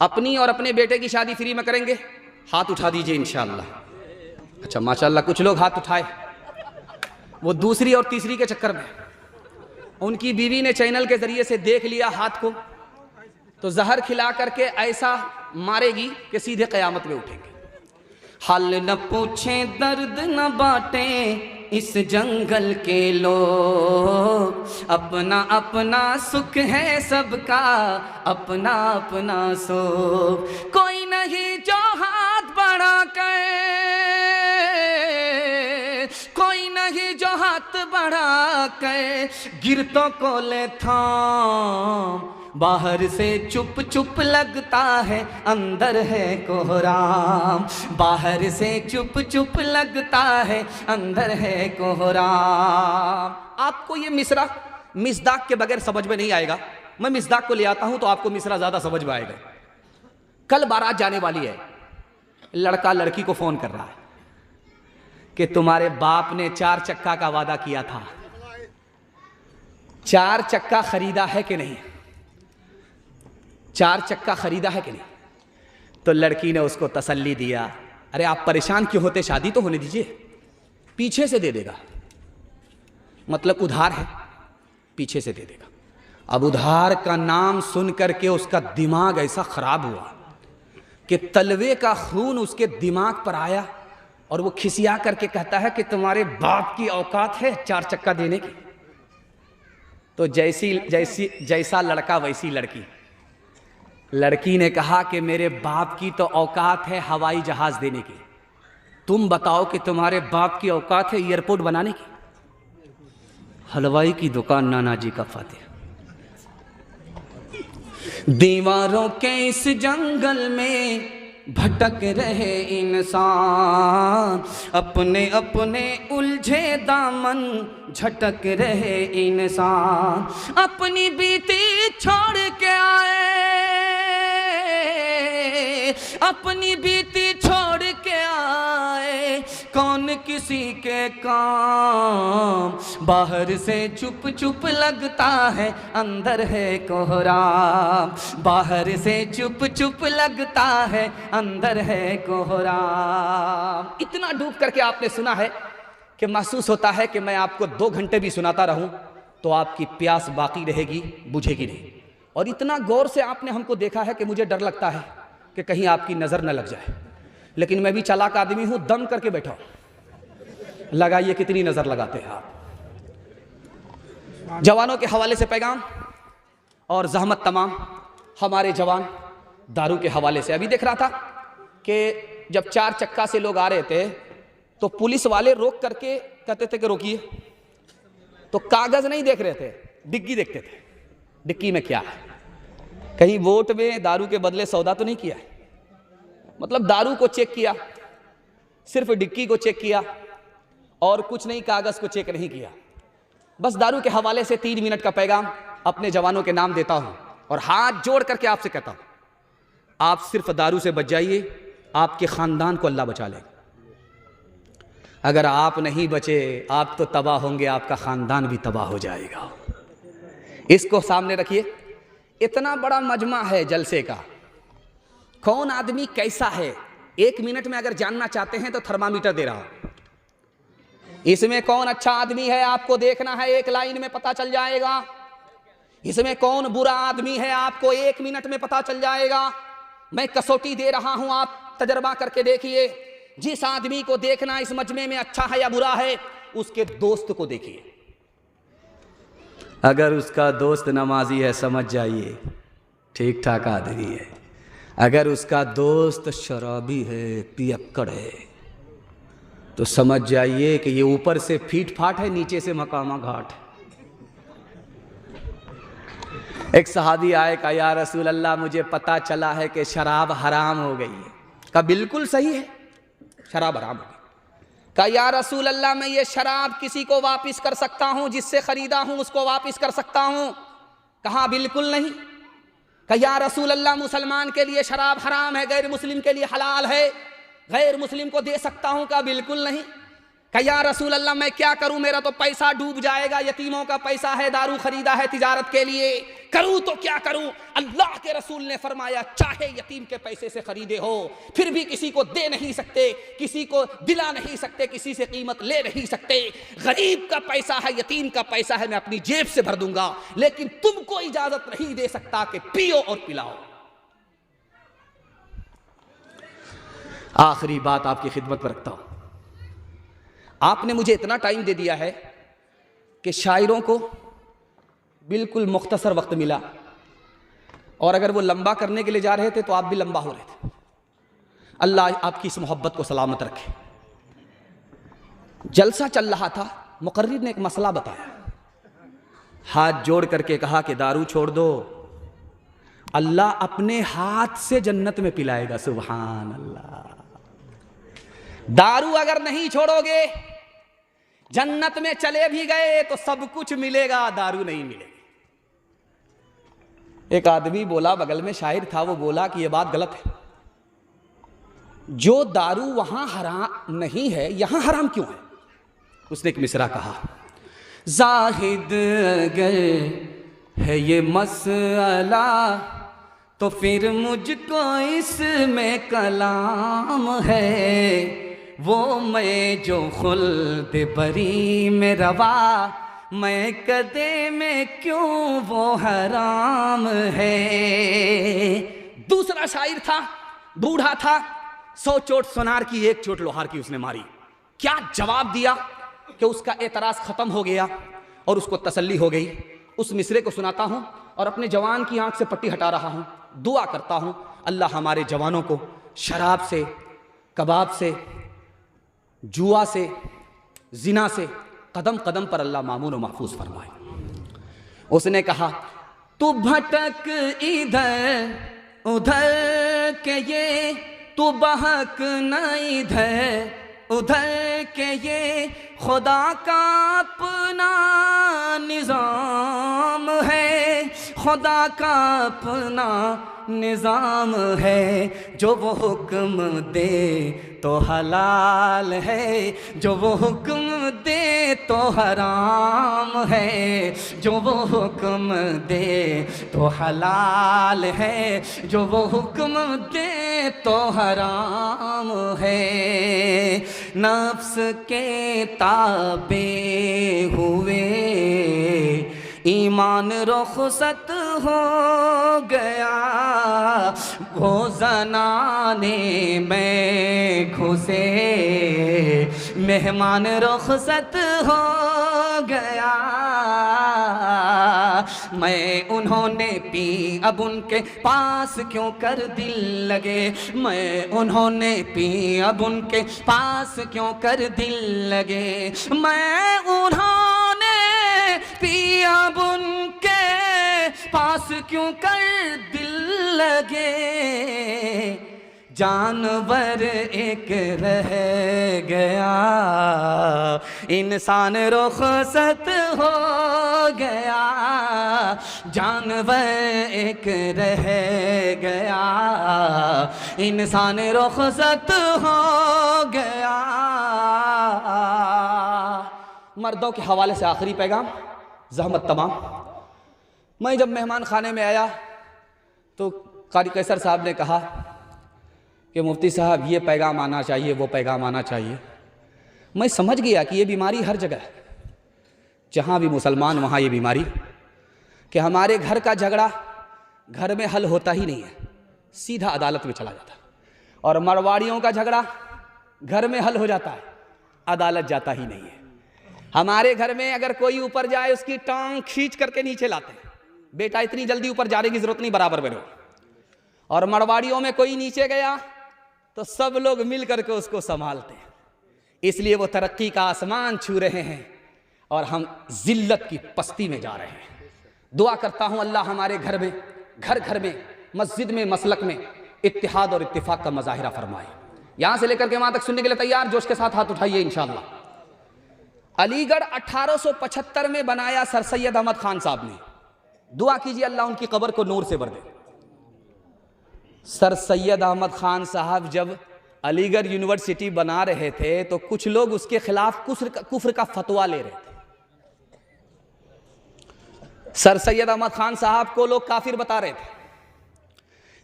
अपनी और अपने बेटे की शादी फ्री में करेंगे, हाथ उठा दीजिए इंशाअल्लाह। अच्छा माशाअल्लाह, कुछ लोग हाथ उठाए, वो दूसरी और तीसरी के चक्कर में उनकी बीवी ने चैनल के जरिए से देख लिया हाथ को, तो जहर खिला करके ऐसा मारेगी कि सीधे कयामत में उठेंगे। हाल न पूछे दर्द न बांटे इस जंगल के लोग, अपना अपना सुख है सबका, अपना अपना सुख। कोई नहीं जो हाथ बढ़ा कर, कोई नहीं जो हाथ बढ़ा कर गिरतों को ले थाम। बाहर से चुप चुप लगता है, अंदर है कोहराम। बाहर से चुप चुप लगता है, अंदर है कोहराम। आपको ये मिसरा मिसदाक के बगैर समझ में नहीं आएगा, मैं मिसदाक को ले आता हूं तो आपको मिसरा ज्यादा समझ में आएगा। कल बारात जाने वाली है, लड़का लड़की को फोन कर रहा है कि तुम्हारे बाप ने 4 चक्का का वादा किया था, 4 चक्का खरीदा है कि नहीं, 4 चक्का खरीदा है कि नहीं। तो लड़की ने उसको तसल्ली दिया, अरे आप परेशान क्यों होते, शादी तो होने दीजिए, पीछे से दे देगा। मतलब उधार है, पीछे से दे देगा। अब उधार का नाम सुन करके उसका दिमाग ऐसा खराब हुआ कि तलवे का खून उसके दिमाग पर आया और वो खिसिया करके कहता है कि तुम्हारे बाप की औकात है 4 चक्का देने की। तो जैसा लड़का वैसी लड़की। लड़की ने कहा कि मेरे बाप की तो औकात है हवाई जहाज देने की, तुम बताओ कि तुम्हारे बाप की औकात है एयरपोर्ट बनाने की। हलवाई की दुकान नाना जी का फातिहा। दीवारों के इस जंगल में भटक रहे इंसान, अपने अपने उलझे दामन झटक रहे इंसान, अपनी बीती छोड़ के आए, अपनी बीती छोड़ के आए, कौन किसी के काम, बाहर से चुप चुप लगता है अंदर है कोहराम, बाहर से चुप चुप लगता है अंदर है कोहराम। इतना डूब करके आपने सुना है कि महसूस होता है कि मैं आपको 2 घंटे भी सुनाता रहूं तो आपकी प्यास बाकी रहेगी, बुझेगी नहीं। और इतना गौर से आपने हमको देखा है कि मुझे डर लगता है कि कहीं आपकी नज़र न लग जाए, लेकिन मैं भी चालाक आदमी हूं, दम करके बैठा हूं। लगाइए कितनी नज़र लगाते हैं आप। जवानों के हवाले से पैगाम और जहमत तमाम हमारे जवान दारू के हवाले से। अभी देख रहा था कि जब 4 चक्का से लोग आ रहे थे तो पुलिस वाले रोक करके कहते थे कि रोकिए, तो कागज नहीं देख रहे थे, डिग्गी देखते थे, डिग्गी में क्या है, कहीं वोट में दारू के बदले सौदा तो नहीं किया है। मतलब दारू को चेक किया, सिर्फ डिग्गी को चेक किया और कुछ नहीं, कागज को चेक नहीं किया। बस दारू के हवाले से 3 मिनट का पैगाम अपने जवानों के नाम देता हूं और हाथ जोड़ करके आपसे कहता हूं, आप सिर्फ दारू से बच जाइए, आपके खानदान को अल्लाह बचा लेगा। अगर आप नहीं बचे, आप तो तबाह होंगे, आपका खानदान भी तबाह हो जाएगा। इसको सामने रखिए। इतना बड़ा मजमा है जलसे का, कौन आदमी कैसा है 1 मिनट में अगर जानना चाहते हैं तो थर्मामीटर दे रहा हूं। इसमें कौन अच्छा आदमी है आपको देखना है, 1 लाइन में पता चल जाएगा। इसमें कौन बुरा आदमी है आपको 1 मिनट में पता चल जाएगा। मैं कसौटी दे रहा हूं, आप तजर्बा करके देखिए। जिस आदमी को देखना इस मजमे में अच्छा है या बुरा है, उसके दोस्त को देखिए। अगर उसका दोस्त नमाजी है समझ जाइए ठीक ठाक आदमी है। अगर उसका दोस्त शराबी है, पियक्कड़ है, तो समझ जाइए कि ये ऊपर से फीट फाट है, नीचे से मकामा घाट है। एक सहाबी आए, कहा या रसूल अल्लाह मुझे पता चला है कि शराब हराम हो गई है। कहा बिल्कुल सही है, शराब हराम हो गई। कहा या रसूल अल्लाह मैं ये शराब किसी को वापस कर सकता हूं, जिससे खरीदा हूं उसको वापस कर सकता हूं। कहा बिल्कुल नहीं। कहा या रसूल अल्लाह मुसलमान के लिए शराब हराम है, गैर मुस्लिम के लिए हलाल है, गैर मुस्लिम को दे सकता हूं। कहा बिल्कुल नहीं। कहा या रसूल अल्लाह मैं क्या करूं, मेरा तो पैसा डूब जाएगा, यतीमों का पैसा है, दारू खरीदा है तिजारत के लिए, करूं तो क्या करूं। अल्लाह के रसूल ने फरमाया चाहे यतीम के पैसे से खरीदे हो, फिर भी किसी को दे नहीं सकते, किसी को दिला नहीं सकते, किसी से कीमत ले नहीं सकते। गरीब का पैसा है, यतीम का पैसा है, मैं अपनी जेब से भर दूंगा, लेकिन तुमको इजाजत नहीं दे सकता कि पियो और पिलाओ। आखिरी बात आपकी खिदमत पर रखता हूं। आपने मुझे इतना टाइम दे दिया है कि शायरों को बिल्कुल मुख्तसर वक्त मिला, और अगर वो लंबा करने के लिए जा रहे थे तो आप भी लंबा हो रहे थे। अल्लाह आपकी इस मोहब्बत को सलामत रखे। जलसा चल रहा था, मुकर्रिर ने एक मसला बताया, हाथ जोड़ करके कहा कि दारू छोड़ दो, अल्लाह अपने हाथ से जन्नत में पिलाएगा। सुभान अल्लाह। दारू अगर नहीं छोड़ोगे, जन्नत में चले भी गए तो सब कुछ मिलेगा, दारू नहीं मिलेगी। एक आदमी बोला, बगल में शायर था, वो बोला कि ये बात गलत है, जो दारू वहां हराम नहीं है यहां हराम क्यों है? उसने एक मिसरा कहा, जाहिद अगर है ये मसला तो फिर मुझको इसमें कलाम है, वो मैं जो खुल्द बरी में रवा, मैं कदे में क्यों वो हराम है। दूसरा शायर था, बूढ़ा था, 100 चोट सोनार की 1 चोट लोहार की उसने मारी। क्या जवाब दिया कि उसका एतराज खत्म हो गया और उसको तसल्ली हो गई। उस मिसरे को सुनाता हूं और अपने जवान की आंख से पट्टी हटा रहा हूं, दुआ करता हूं अल्लाह हमारे जवानों को शराब से, कबाब से, जुआ से, जिना से कदम कदम पर अल्लाह मामून और महफूज फरमाए। उसने कहा, तू भटक इधर उधर के ये, तू बहक न इधर उधर के ये, खुदा का अपना निज़ाम है, खुदा का अपना निज़ाम है, जो वो हुक्म दे तो हलाल है, जो वो हुक्म दे तो हराम है, जो वो हुक्म दे तो हलाल है, जो वो हुक्म दे तो हराम है। नफ्स के ताबे हुए ईमान रुखसत हो गया, वो ज़नाने में घुसे मेहमान रुखसत हो गया। मैं उन्होंने पी अब उनके पास क्यों कर दिल लगे, मैं उन्होंने पी अब उनके पास क्यों कर दिल लगे, मैं उन्होंने पी अब उनके पास क्यों कर दिल लगे। जानवर एक रह गया, इंसान रुखसत हो गया, जानवर एक रह गया, इंसान रुखसत हो गया। मर्दों के हवाले से आखिरी पैगाम, ज़हमत तमाम। मैं जब मेहमान खाने में आया तो कारी कैसर साहब ने कहा कि मुफ्ती साहब ये पैगाम आना चाहिए, वो पैगाम आना चाहिए। मैं समझ गया कि ये बीमारी हर जगह है, जहाँ भी मुसलमान वहाँ ये बीमारी, कि हमारे घर का झगड़ा घर में हल होता ही नहीं है, सीधा अदालत में चला जाता है, और मारवाड़ियों का झगड़ा घर में हल हो जाता है, अदालत जाता ही नहीं है। हमारे घर में अगर कोई ऊपर जाए उसकी टांग खींच करके नीचे लाते हैं, बेटा इतनी जल्दी ऊपर जाने की जरूरत नहीं, बराबर में रहो। और मारवाड़ियों में कोई नीचे गया तो सब लोग मिल करके उसको संभालते हैं, इसलिए वो तरक्की का आसमान छू रहे हैं और हम जिल्लत की पस्ती में जा रहे हैं। दुआ करता हूं अल्लाह हमारे घर में, घर घर में, मस्जिद में, मसलक में इत्तिहाद और इत्तिफाक का मज़ाहिरा फरमाए। यहां से लेकर के वहां तक सुनने के लिए तैयार, जोश के साथ हाथ उठाइए इंशाअल्लाह। अलीगढ़ 1875 में बनाया सर सैयद अहमद खान साहब ने, दुआ कीजिए अल्लाह उनकी कब्र को नूर से भर दे। सर सैयद अहमद खान साहब जब अलीगढ़ यूनिवर्सिटी बना रहे थे तो कुछ लोग उसके खिलाफ कुफ्र का फतवा ले रहे थे। सर सैयद अहमद खान साहब को लोग काफिर बता रहे थे,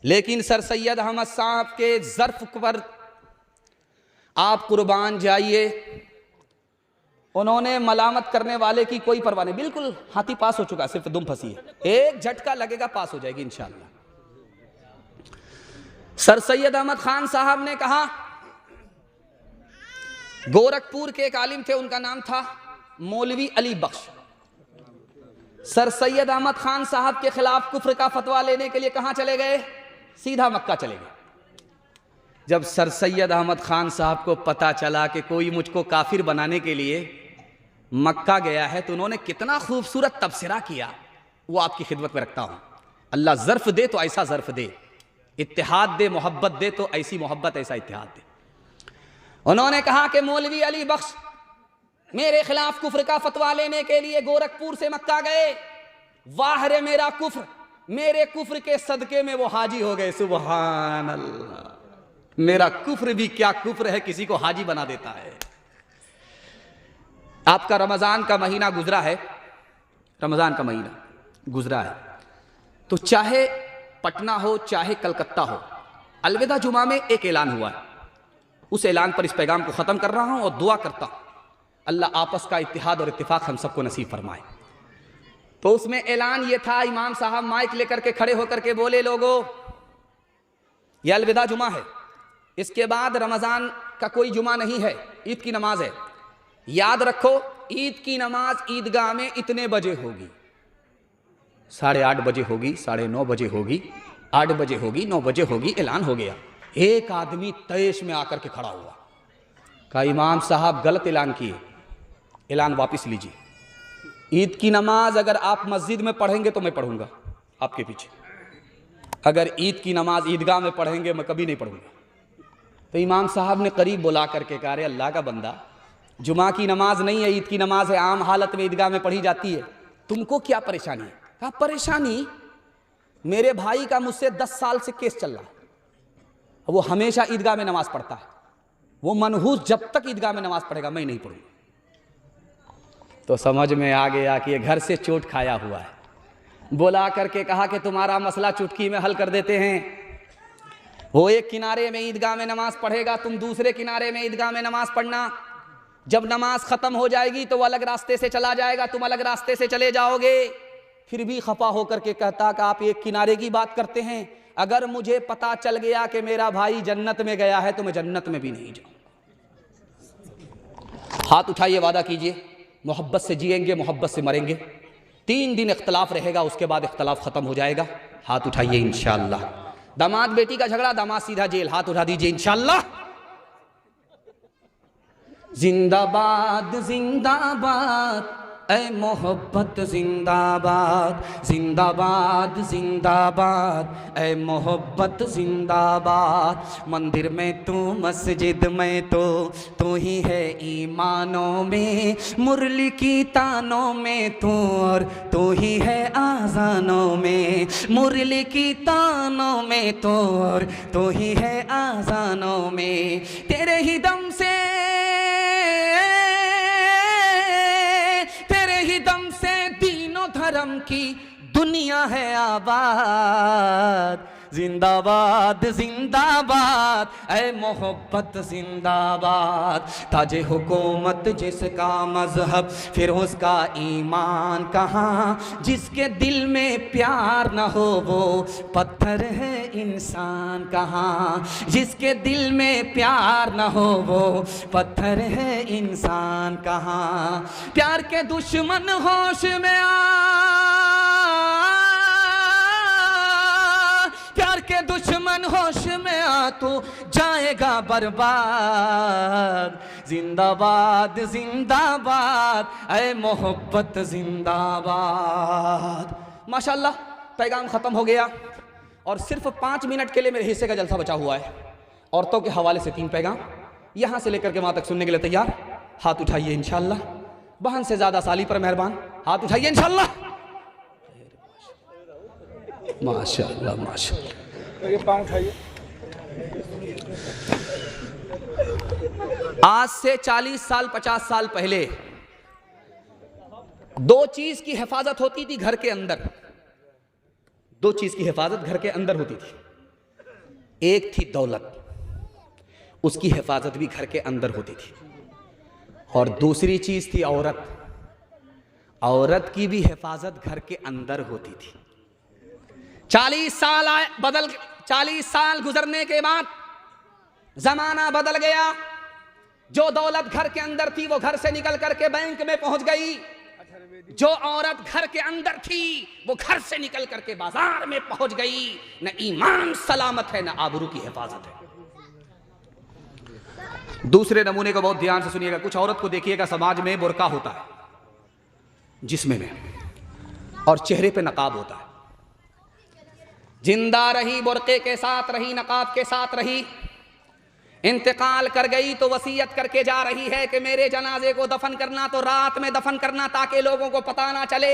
लेकिन सर सैयद अहमद साहब के ज़र्फ पर आप कुर्बान जाइए, उन्होंने मलामत करने वाले की कोई परवाह नहीं, बिल्कुल हाथी पास हो चुका, सिर्फ दुम फंसी है, एक झटका लगेगा पास हो जाएगी इंशाअल्लाह। सर सैयद अहमद खान साहब ने कहा, गोरखपुर के एक आलिम थे, उनका नाम था मौलवी अली बख्श। सर सैयद अहमद खान साहब के खिलाफ कुफ्र का फतवा लेने के लिए कहां चले गए? सीधा मक्का चले गए। जब सर सैयद अहमद खान साहब को पता चला कि कोई मुझको काफिर बनाने के लिए मक्का गया है, तो उन्होंने कितना खूबसूरत तबसरा किया, वो आपकी खिदमत में रखता हूं। अल्लाह ज़र्फ दे तो ऐसा ज़र्फ दे, इत्तिहाद दे, मोहब्बत दे तो ऐसी मोहब्बत, ऐसा इत्तिहाद दे। उन्होंने कहा कि मौलवी अली बख्श मेरे खिलाफ कुफ्र का फतवा लेने के लिए गोरखपुर से मक्का गए। वाह रे मेरा कुफ्र, मेरे कुफ्र के सदके में वो हाजी हो गए। सुभान अल्लाह, मेरा कुफ्र भी क्या कुफ्र है, किसी को हाजी बना देता है। आपका रमजान का महीना गुजरा है, रमजान का महीना गुजरा है, तो चाहे पटना हो चाहे कलकत्ता हो, अलविदा जुमा में एक ऐलान हुआ है। उस ऐलान पर इस पैगाम को ख़त्म कर रहा हूं और दुआ करता हूं अल्लाह आपस का इत्तिहाद और इत्तिफाक हम सबको नसीब फरमाए। तो उसमें ऐलान ये था, इमाम साहब माइक लेकर के खड़े होकर के बोले, लोगों यह अलविदा जुमा है, इसके बाद रमज़ान का कोई जुमा नहीं है, ईद की नमाज है। याद रखो ईद की नमाज ईदगाह में इतने बजे होगी, 8:30 बजे होगी, 9:30 बजे होगी, 8 बजे होगी, 9 बजे होगी। ऐलान हो गया। एक आदमी तैश में आकर के खड़ा हुआ, कहा इमाम साहब गलत ऐलान किए, ऐलान वापस लीजिए। ईद की नमाज अगर आप मस्जिद में पढ़ेंगे तो मैं पढ़ूंगा आपके पीछे, अगर ईद की नमाज ईदगाह में पढ़ेंगे मैं कभी नहीं पढ़ूंगा। तो इमाम साहब ने करीब बुला करके कहा, अरे अल्लाह का बंदा, जुमा की नमाज नहीं है, ईद की नमाज है, आम हालत में ईदगाह में पढ़ी जाती है, तुमको क्या परेशानी है? कहा परेशानी, मेरे भाई का मुझसे 10 साल से केस चल रहा है, वो हमेशा ईदगाह में नमाज पढ़ता है, वो मनहूस जब तक ईदगाह में नमाज पढ़ेगा मैं नहीं पढ़ूंगा। तो समझ में आ गया कि ये घर से चोट खाया हुआ है। बुला करके कहा कि तुम्हारा मसला चुटकी में हल कर देते हैं। वो एक किनारे में ईदगाह में नमाज पढ़ेगा, तुम दूसरे किनारे में ईदगाह में नमाज पढ़ना। जब नमाज खत्म हो जाएगी तो वो अलग रास्ते से चला जाएगा, तुम अलग रास्ते से चले जाओगे। फिर भी खफा होकर के कहता कि आप एक किनारे की बात करते हैं, अगर मुझे पता चल गया कि मेरा भाई जन्नत में गया है तो मैं जन्नत में भी नहीं जाऊं। हाथ उठाइए, वादा कीजिए, मोहब्बत से जिएंगे, मोहब्बत से मरेंगे। 3 दिन इख्तलाफ रहेगा, उसके बाद इख्तलाफ खत्म हो जाएगा। हाथ उठाइए इंशाअल्लाह। दामाद बेटी का झगड़ा, दामाद सीधा जेल, हाथ उठा दीजिए इंशाअल्लाह। जिंदाबाद जिंदाबाद ऐ मोहब्बत जिंदाबाद, जिंदाबाद जिंदाबाद ऐ मोहब्बत जिंदाबाद। मंदिर में तू, मस्जिद में तू ही है ईमानों में, मुरली की तानों में तू, और तू ही है आज़ानों में, मुरली की तानों में तू, और तू ही है आज़ानों में। तेरे ही दम से, दम से दीनों धर्म की दुनिया है आबाद। जिंदाबाद जिंदाबाद ऐ मोहब्बत जिंदाबाद। ताजे हुकूमत जिसका मजहब फिर उसका ईमान कहाँ, जिसके दिल में प्यार न हो वो पत्थर है इंसान कहाँ, जिसके दिल में प्यार न हो वो पत्थर है इंसान कहाँ। प्यार के दुश्मन होश में प्यार के दुश्मन होश में आ, तू जाएगा बर्बाद। जिंदाबाद जिंदाबाद ऐ मोहब्बत जिंदाबाद। माशाल्लाह पैगाम ख़त्म हो गया और सिर्फ 5 मिनट के लिए मेरे हिस्से का जलसा बचा हुआ है। औरतों के हवाले से 3 पैगाम, यहाँ से लेकर के वहाँ तक सुनने के लिए तैयार? हाथ उठाइए इंशाल्लाह। बहन से ज़्यादा साली पर मेहरबान, हाथ उठाइए इंशाल्लाह। माशाअल्लाह माशाअल्लाह। पाँव उठाइए। आज से 40 साल 50 साल पहले 2 चीज की हिफाजत होती थी घर के अंदर, 2 चीज की हिफाजत घर के अंदर होती थी। एक थी दौलत, उसकी हिफाजत भी घर के अंदर होती थी, और दूसरी चीज थी औरत, औरत की भी हिफाजत घर के अंदर होती थी। 40 साल गुजरने के बाद जमाना बदल गया। जो दौलत घर के अंदर थी वो घर से निकल करके बैंक में पहुंच गई, जो औरत घर के अंदर थी वो घर से निकल करके बाजार में पहुंच गई। न ईमान सलामत है, न आबरू की हिफाजत है। दूसरे नमूने को बहुत ध्यान से सुनिएगा। कुछ औरत को देखिएगा, समाज में बुर्का होता है जिस्म में, और चेहरे पे नकाब होता है। जिंदा रही, बुर्के के साथ रही, नकाब के साथ रही, इंतकाल कर गई तो वसीयत करके जा रही है कि मेरे जनाजे को दफन करना तो रात में दफन करना, ताकि लोगों को पता ना चले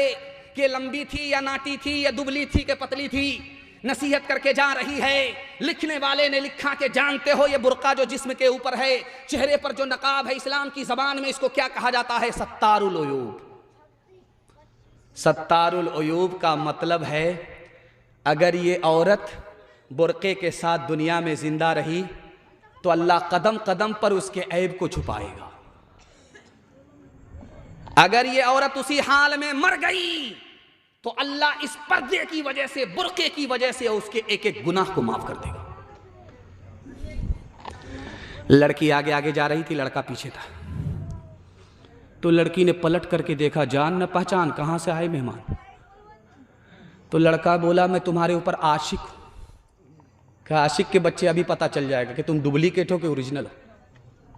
कि लंबी थी या नाटी थी या दुबली थी कि पतली थी, नसीहत करके जा रही है। लिखने वाले ने लिखा कि जानते हो ये बुर्का जो जिस्म के ऊपर है, चेहरे पर जो नकाब है, इस्लाम की जबान में इसको क्या कहा जाता है? सत्तारुल उयूब। सत्तारुल उयूब का मतलब है अगर ये औरत बुर्के के साथ दुनिया में जिंदा रही तो अल्लाह कदम कदम पर उसके ऐब को छुपाएगा। अगर ये औरत उसी हाल में मर गई तो अल्लाह इस पर्दे की वजह से, बुर्के की वजह से उसके एक एक गुनाह को माफ कर देगा। लड़की आगे आगे जा रही थी, लड़का पीछे था। तो लड़की ने पलट करके देखा, जान न पहचान, कहां से आए मेहमान? तो लड़का बोला, मैं तुम्हारे ऊपर आशिक हूं। क्या आशिक के बच्चे अभी पता चल जाएगा कि तुम डुप्लीकेट हो कि ओरिजिनल हो,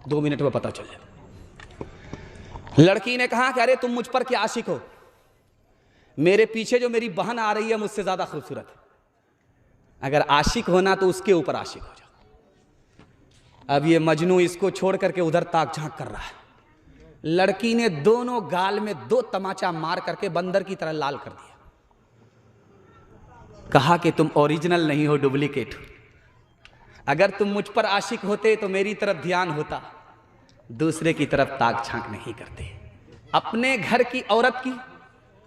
2 मिनट में पता चल जाएगा। लड़की ने कहा कि अरे तुम मुझ पर क्या आशिक हो? मेरे पीछे जो मेरी बहन आ रही है मुझसे ज्यादा खूबसूरत है। अगर आशिक होना तो उसके ऊपर आशिक हो जाओ। अब ये मजनू इसको छोड़ करके उधर ताक झांक कर रहा है। लड़की ने दोनों गाल में 2 तमाचा मार करके बंदर की तरह लाल कर दिया। कहा कि तुम ओरिजिनल नहीं हो, डुप्लीकेट हो। अगर तुम मुझ पर आशिक होते तो मेरी तरफ ध्यान होता, दूसरे की तरफ ताक झांक नहीं करते। अपने घर की औरत की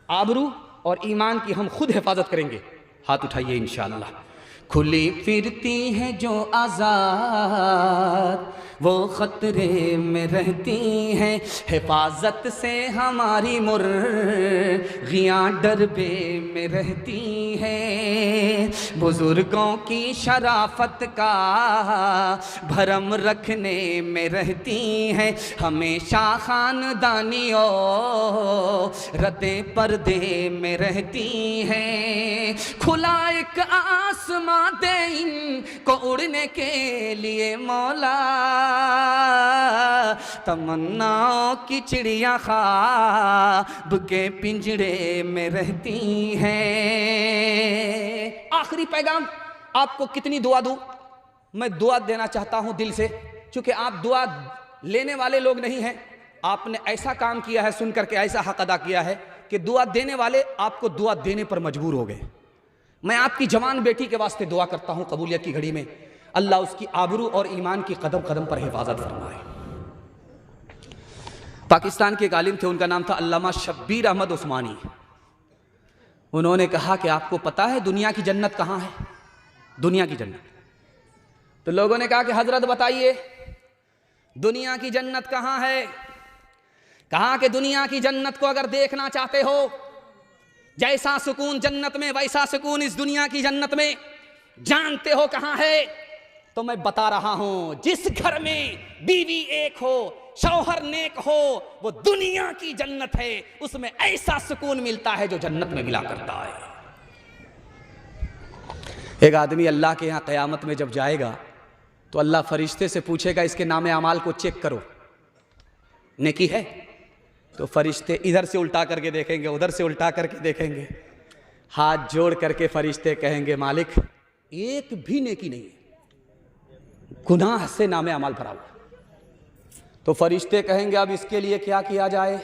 आबरू और ईमान की हम खुद हिफाजत करेंगे। हाथ उठाइए इंशाअल्लाह। खुली फिरती है जो आज़ाद वो खतरे में रहती हैं, हिफाजत से हमारी मुर्गियाँ डरबे में रहती हैं। बुजुर्गों की शराफत का भरम रखने में रहती हैं, हमेशा खानदानियों रते पर्दे में रहती हैं। खुला एक आसमां दे इनको उड़ने के लिए मौला, तमन्नाओं की चिड़िया ख्वाब के पिंजरे में रहती हैं। आखिरी पैगाम आपको कितनी दुआ दूं? मैं दुआ देना चाहता हूं दिल से, क्योंकि आप दुआ लेने वाले लोग नहीं हैं। आपने ऐसा काम किया है, सुन करके ऐसा हक अदा किया है कि दुआ देने वाले आपको दुआ देने पर मजबूर हो गए। मैं आपकी जवान बेटी के वास्ते दुआ करता हूं, कबूलियत की घड़ी में अल्लाह उसकी आबरू और ईमान की कदम कदम पर हिफाजत फरमाए। पाकिस्तान के एक आलिम थे, उनका नाम था अल्लामा शब्बीर अहमद उस्मानी। उन्होंने कहा कि आपको पता है दुनिया की जन्नत कहाँ है? दुनिया की जन्नत। तो लोगों ने कहा कि हजरत बताइए दुनिया की जन्नत कहाँ है? कहा कि दुनिया की जन्नत को अगर देखना चाहते हो, जैसा सुकून जन्नत में वैसा सुकून इस दुनिया की जन्नत में, जानते हो कहां है? तो मैं बता रहा हूं, जिस घर में बीवी एक हो, शौहर नेक हो, वो दुनिया की जन्नत है। उसमें ऐसा सुकून मिलता है जो जन्नत में मिला करता है। एक आदमी अल्लाह के यहां क़यामत में जब जाएगा तो अल्लाह फरिश्ते से पूछेगा इसके नामे अमाल को चेक करो, नेकी है? तो फरिश्ते इधर से उल्टा करके देखेंगे, उधर से उल्टा करके देखेंगे, हाथ जोड़ करके फरिश्ते कहेंगे मालिक एक भी नेकी नहीं है, गुनाह से नामे अमाल भरा हुआ। तो फरिश्ते कहेंगे अब इसके लिए क्या किया जाए?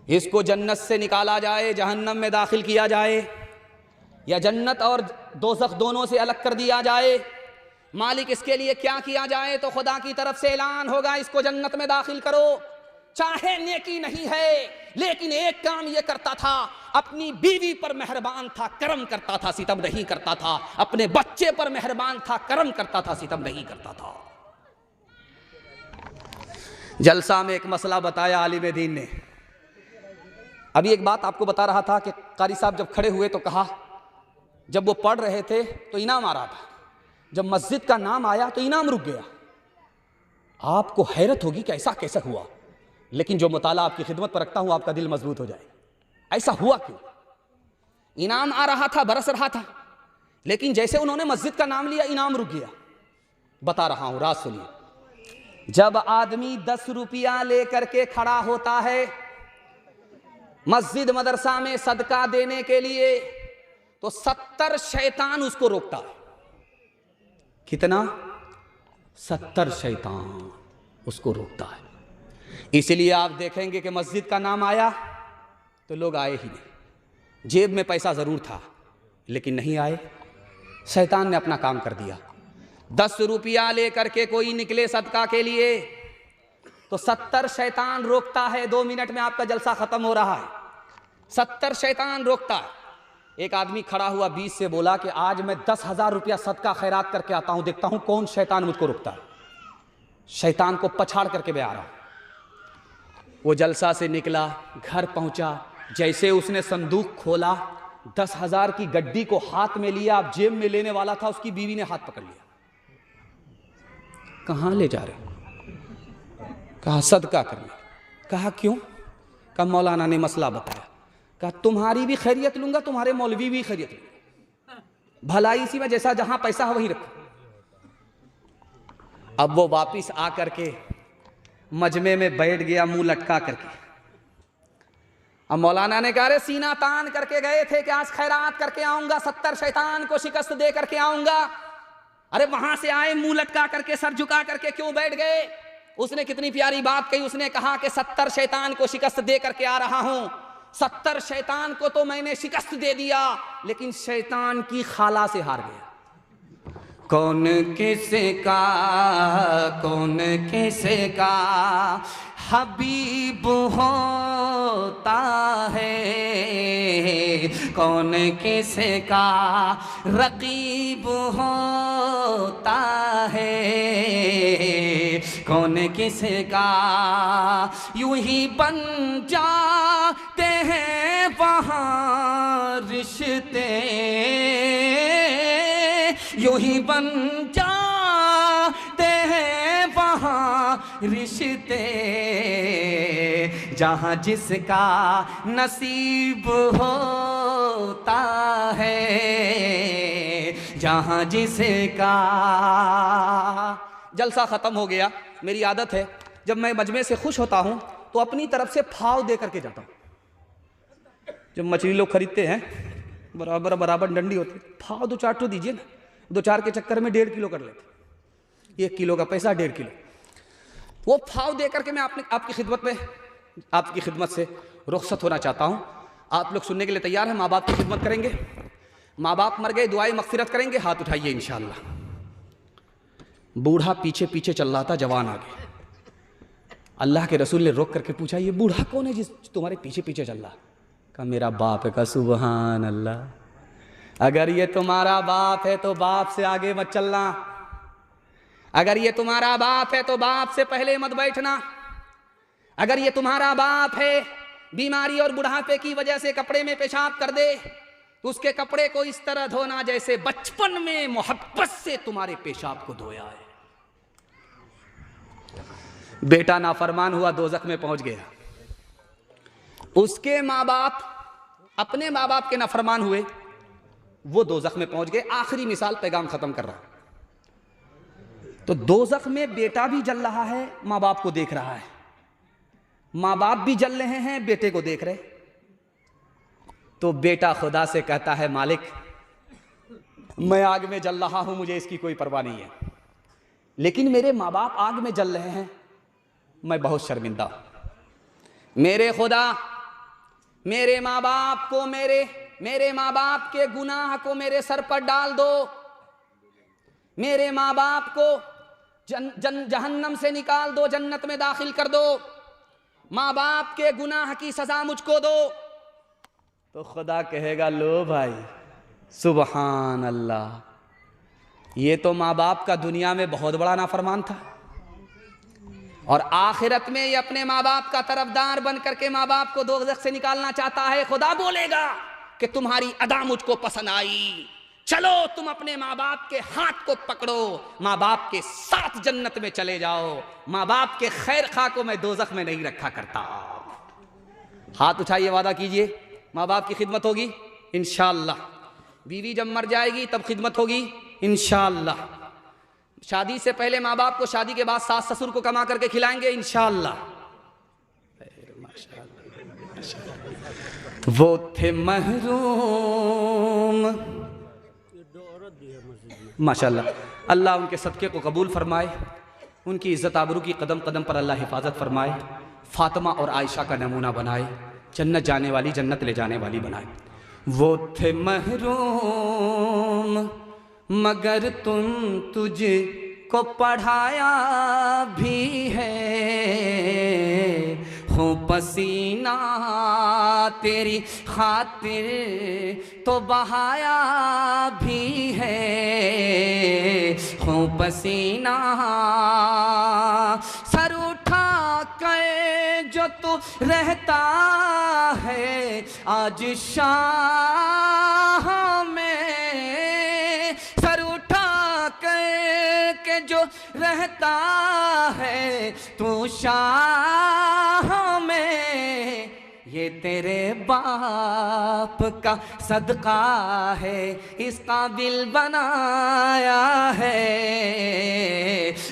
इसको जन्नत से निकाला जाए, जहन्नम में दाखिल किया जाए, या जन्नत और दोज़ख दोनों से अलग कर दिया जाए? मालिक इसके लिए क्या किया जाए? तो खुदा की तरफ से ऐलान होगा इसको जन्नत में दाखिल करो। चाहे नेकी नहीं है, लेकिन एक काम ये करता था, अपनी बीवी पर मेहरबान था, करम करता था, सितम नहीं करता था। अपने बच्चे पर मेहरबान था, करम करता था, सितम नहीं करता था। जलसा में एक मसला बताया आलिम दीन ने। अभी एक बात आपको बता रहा था कि कारी साहब जब खड़े हुए तो कहा, जब वो पढ़ रहे थे तो इनाम आ रहा था, जब मस्जिद का नाम आया तो इनाम रुक गया। आपको हैरत होगी कि ऐसा कैसा हुआ, लेकिन जो मुताला आपकी खिदमत पर रखता हूं आपका दिल मजबूत हो जाए। ऐसा हुआ क्यों? इनाम आ रहा था, बरस रहा था, लेकिन जैसे उन्होंने मस्जिद का नाम लिया इनाम रुक गया। बता रहा हूं, राज सुनिए। जब आदमी 10 रुपया लेकर के खड़ा होता है मस्जिद मदरसा में सदका देने के लिए, तो 70 शैतान उसको रोकता है। कितना? 70 शैतान उसको रोकता है। इसलिए आप देखेंगे कि मस्जिद का नाम आया तो लोग आए ही नहीं, जेब में पैसा ज़रूर था लेकिन नहीं आए। शैतान ने अपना काम कर दिया। 10 रुपया लेकर के कोई निकले सदका के लिए तो 70 शैतान रोकता है। 2 मिनट में आपका जलसा खत्म हो रहा है। 70 शैतान रोकता है। एक आदमी खड़ा हुआ 20 से बोला कि आज मैं 10,000 रुपया सदका खैरात करके आता हूं, देखता हूं कौन शैतान मुझको रोकता है। शैतान को पछाड़ करके मैं आ रहा हूं। वो जलसा से निकला, घर पहुंचा, जैसे उसने संदूक खोला, 10,000 की गड्डी को हाथ में लिया, अब जेब में लेने वाला था, उसकी बीवी ने हाथ पकड़ लिया। कहां ले जा रहे? कहा सदका करने। कहा क्यों? कहा मौलाना ने मसला बताया। कहा तुम्हारी भी खैरियत लूंगा, तुम्हारे मौलवी भी खैरियत लूंगा, भलाई इसी में, जैसा जहां पैसा है वहीं रखो। अब वो वापिस आकर के मजमे में बैठ गया मुंह लटका करके। अब मौलाना ने कहा अरे सीना तान करके गए थे कि आज खैरात करके आऊंगा, 70 शैतान को शिकस्त दे करके आऊंगा, अरे वहां से आए मुंह लटका करके सर झुका करके क्यों बैठ गए? उसने कितनी प्यारी बात कही। उसने कहा कि 70 शैतान को शिकस्त दे करके आ रहा हूं। 70 शैतान को तो मैंने शिकस्त दे दिया, लेकिन शैतान की खाला से हार गया। कौन किसे का हबीब होता है, कौन किसे का रकीब होता है, कौन किसे का यूं ही बन जाते हैं वहाँ रिश्ते, यूं ही बन जाते हैं वहाँ रिश्ते, जहाँ जिसका नसीब होता है, जहाँ जिसका। जलसा खत्म हो गया। मेरी आदत है जब मैं मजमे से खुश होता हूँ तो अपनी तरफ से फाव दे करके जाता हूँ। जब मछली लोग खरीदते हैं बराबर बराबर डंडी होती है, फाव 2-4 तो दीजिए ना। 2-4 के चक्कर में 1.5 किलो कर लेते। 1 किलो का पैसा 1.5 किलो। वो फाव दे करके मैं आपकी खिदमत में, आपकी खिदमत से रुखसत होना चाहता हूँ। आप लोग सुनने के लिए तैयार हैं? माँ बाप की खिदमत करेंगे? माँ बाप मर गए, दुआएं मगफिरत करेंगे? हाथ उठाइए इंशाअल्लाह। बूढ़ा पीछे पीछे चल रहा था, जवान आगे। अल्लाह के रसूल ने रोक करके पूछा ये बूढ़ा कौन है जिस तुम्हारे पीछे पीछे चल रहा? कहा मेरा बाप है। कहा सुबहान अल्लाह। अगर ये तुम्हारा बाप है तो बाप से आगे मत चलना। अगर ये तुम्हारा बाप है तो बाप से पहले मत बैठना। अगर ये तुम्हारा बाप है बीमारी और बुढ़ापे की वजह से कपड़े में पेशाब कर दे तो उसके कपड़े को इस तरह धोना जैसे बचपन में मोहब्बत से तुम्हारे पेशाब को धोया है। बेटा नाफरमान हुआ, दोजख में पहुंच गया। उसके माँ बाप अपने माँ बाप के नाफरमान हुए, वो दोजख में पहुंच गए। आखिरी मिसाल, पैगाम खत्म कर रहा। तो दोजख में बेटा भी जल रहा है, माँ बाप को देख रहा है। माँ बाप भी जल रहे हैं, बेटे को देख रहे। तो बेटा खुदा से कहता है मालिक मैं आग में जल रहा हूं, मुझे इसकी कोई परवाह नहीं है, लेकिन मेरे माँ बाप आग में जल रहे हैं, मैं बहुत शर्मिंदा हूं। मेरे खुदा मेरे माँ बाप को, मेरे माँ बाप के गुनाह को मेरे सर पर डाल दो। मेरे माँ बाप को जहन्नम से निकाल दो, जन्नत में दाखिल कर दो। माँ बाप के गुनाह की सजा मुझको दो। तो खुदा कहेगा लो भाई, सुबहान अल्लाह, ये तो माँ बाप का दुनिया में बहुत बड़ा नाफरमान था, और आखिरत में ये अपने माँ बाप का तरफदार बन करके माँ बाप को दोज़ख से निकालना चाहता है। खुदा बोलेगा कि तुम्हारी अदा मुझको पसंद आई, चलो तुम अपने माँ बाप के हाथ को पकड़ो, माँ बाप के साथ जन्नत में चले जाओ। माँ बाप के खैर खा को मैं दोज़ख में नहीं रखा करता। हाथ उठाइए, वादा कीजिए माँ बाप की खिदमत होगी इंशाअल्लाह। बीवी जब मर जाएगी तब खिदमत होगी इंशाअल्लाह। शादी से पहले माँ बाप को, शादी के बाद सास ससुर को कमा करके खिलाएंगे इंशाअल्लाह। वो थे महरूम, माशाअल्लाह, अल्लाह उनके सदक़े को कबूल फरमाए, उनकी इज़्ज़त आबरू की कदम कदम पर अल्लाह हिफाजत फरमाए, फ़ातिमा और आयशा का नमूना बनाए, जन्नत जाने वाली, जन्नत ले जाने वाली बनाए। वो थे महरूम मगर तुझको पढ़ाया भी है, हो पसीना तेरी खातिर तो बहाया भी है, हो पसीना सर उठा कर जो तू रहता है आज शाह में, सर उठा के जो रहता है तू शाह में, ये तेरे बाप का सदका है इस काबिल बनाया है,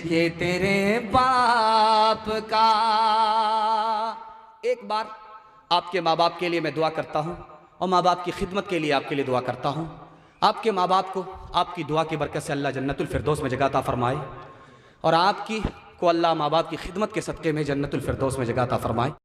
ये तेरे बाप का। एक बार आपके माँ बाप के लिए मैं दुआ करता हूँ और माँ बाप की खिदमत के लिए आपके लिए दुआ करता हूँ। आपके माँ बाप को आपकी दुआ की बरकत से अल्लाह जन्नतुल फिरदौस में जगह अता फरमाए और आपकी को अल्लाह माँ बाप की खिदमत के सदक़े में जन्नतुल फिरदौस में जगह अता फरमाए।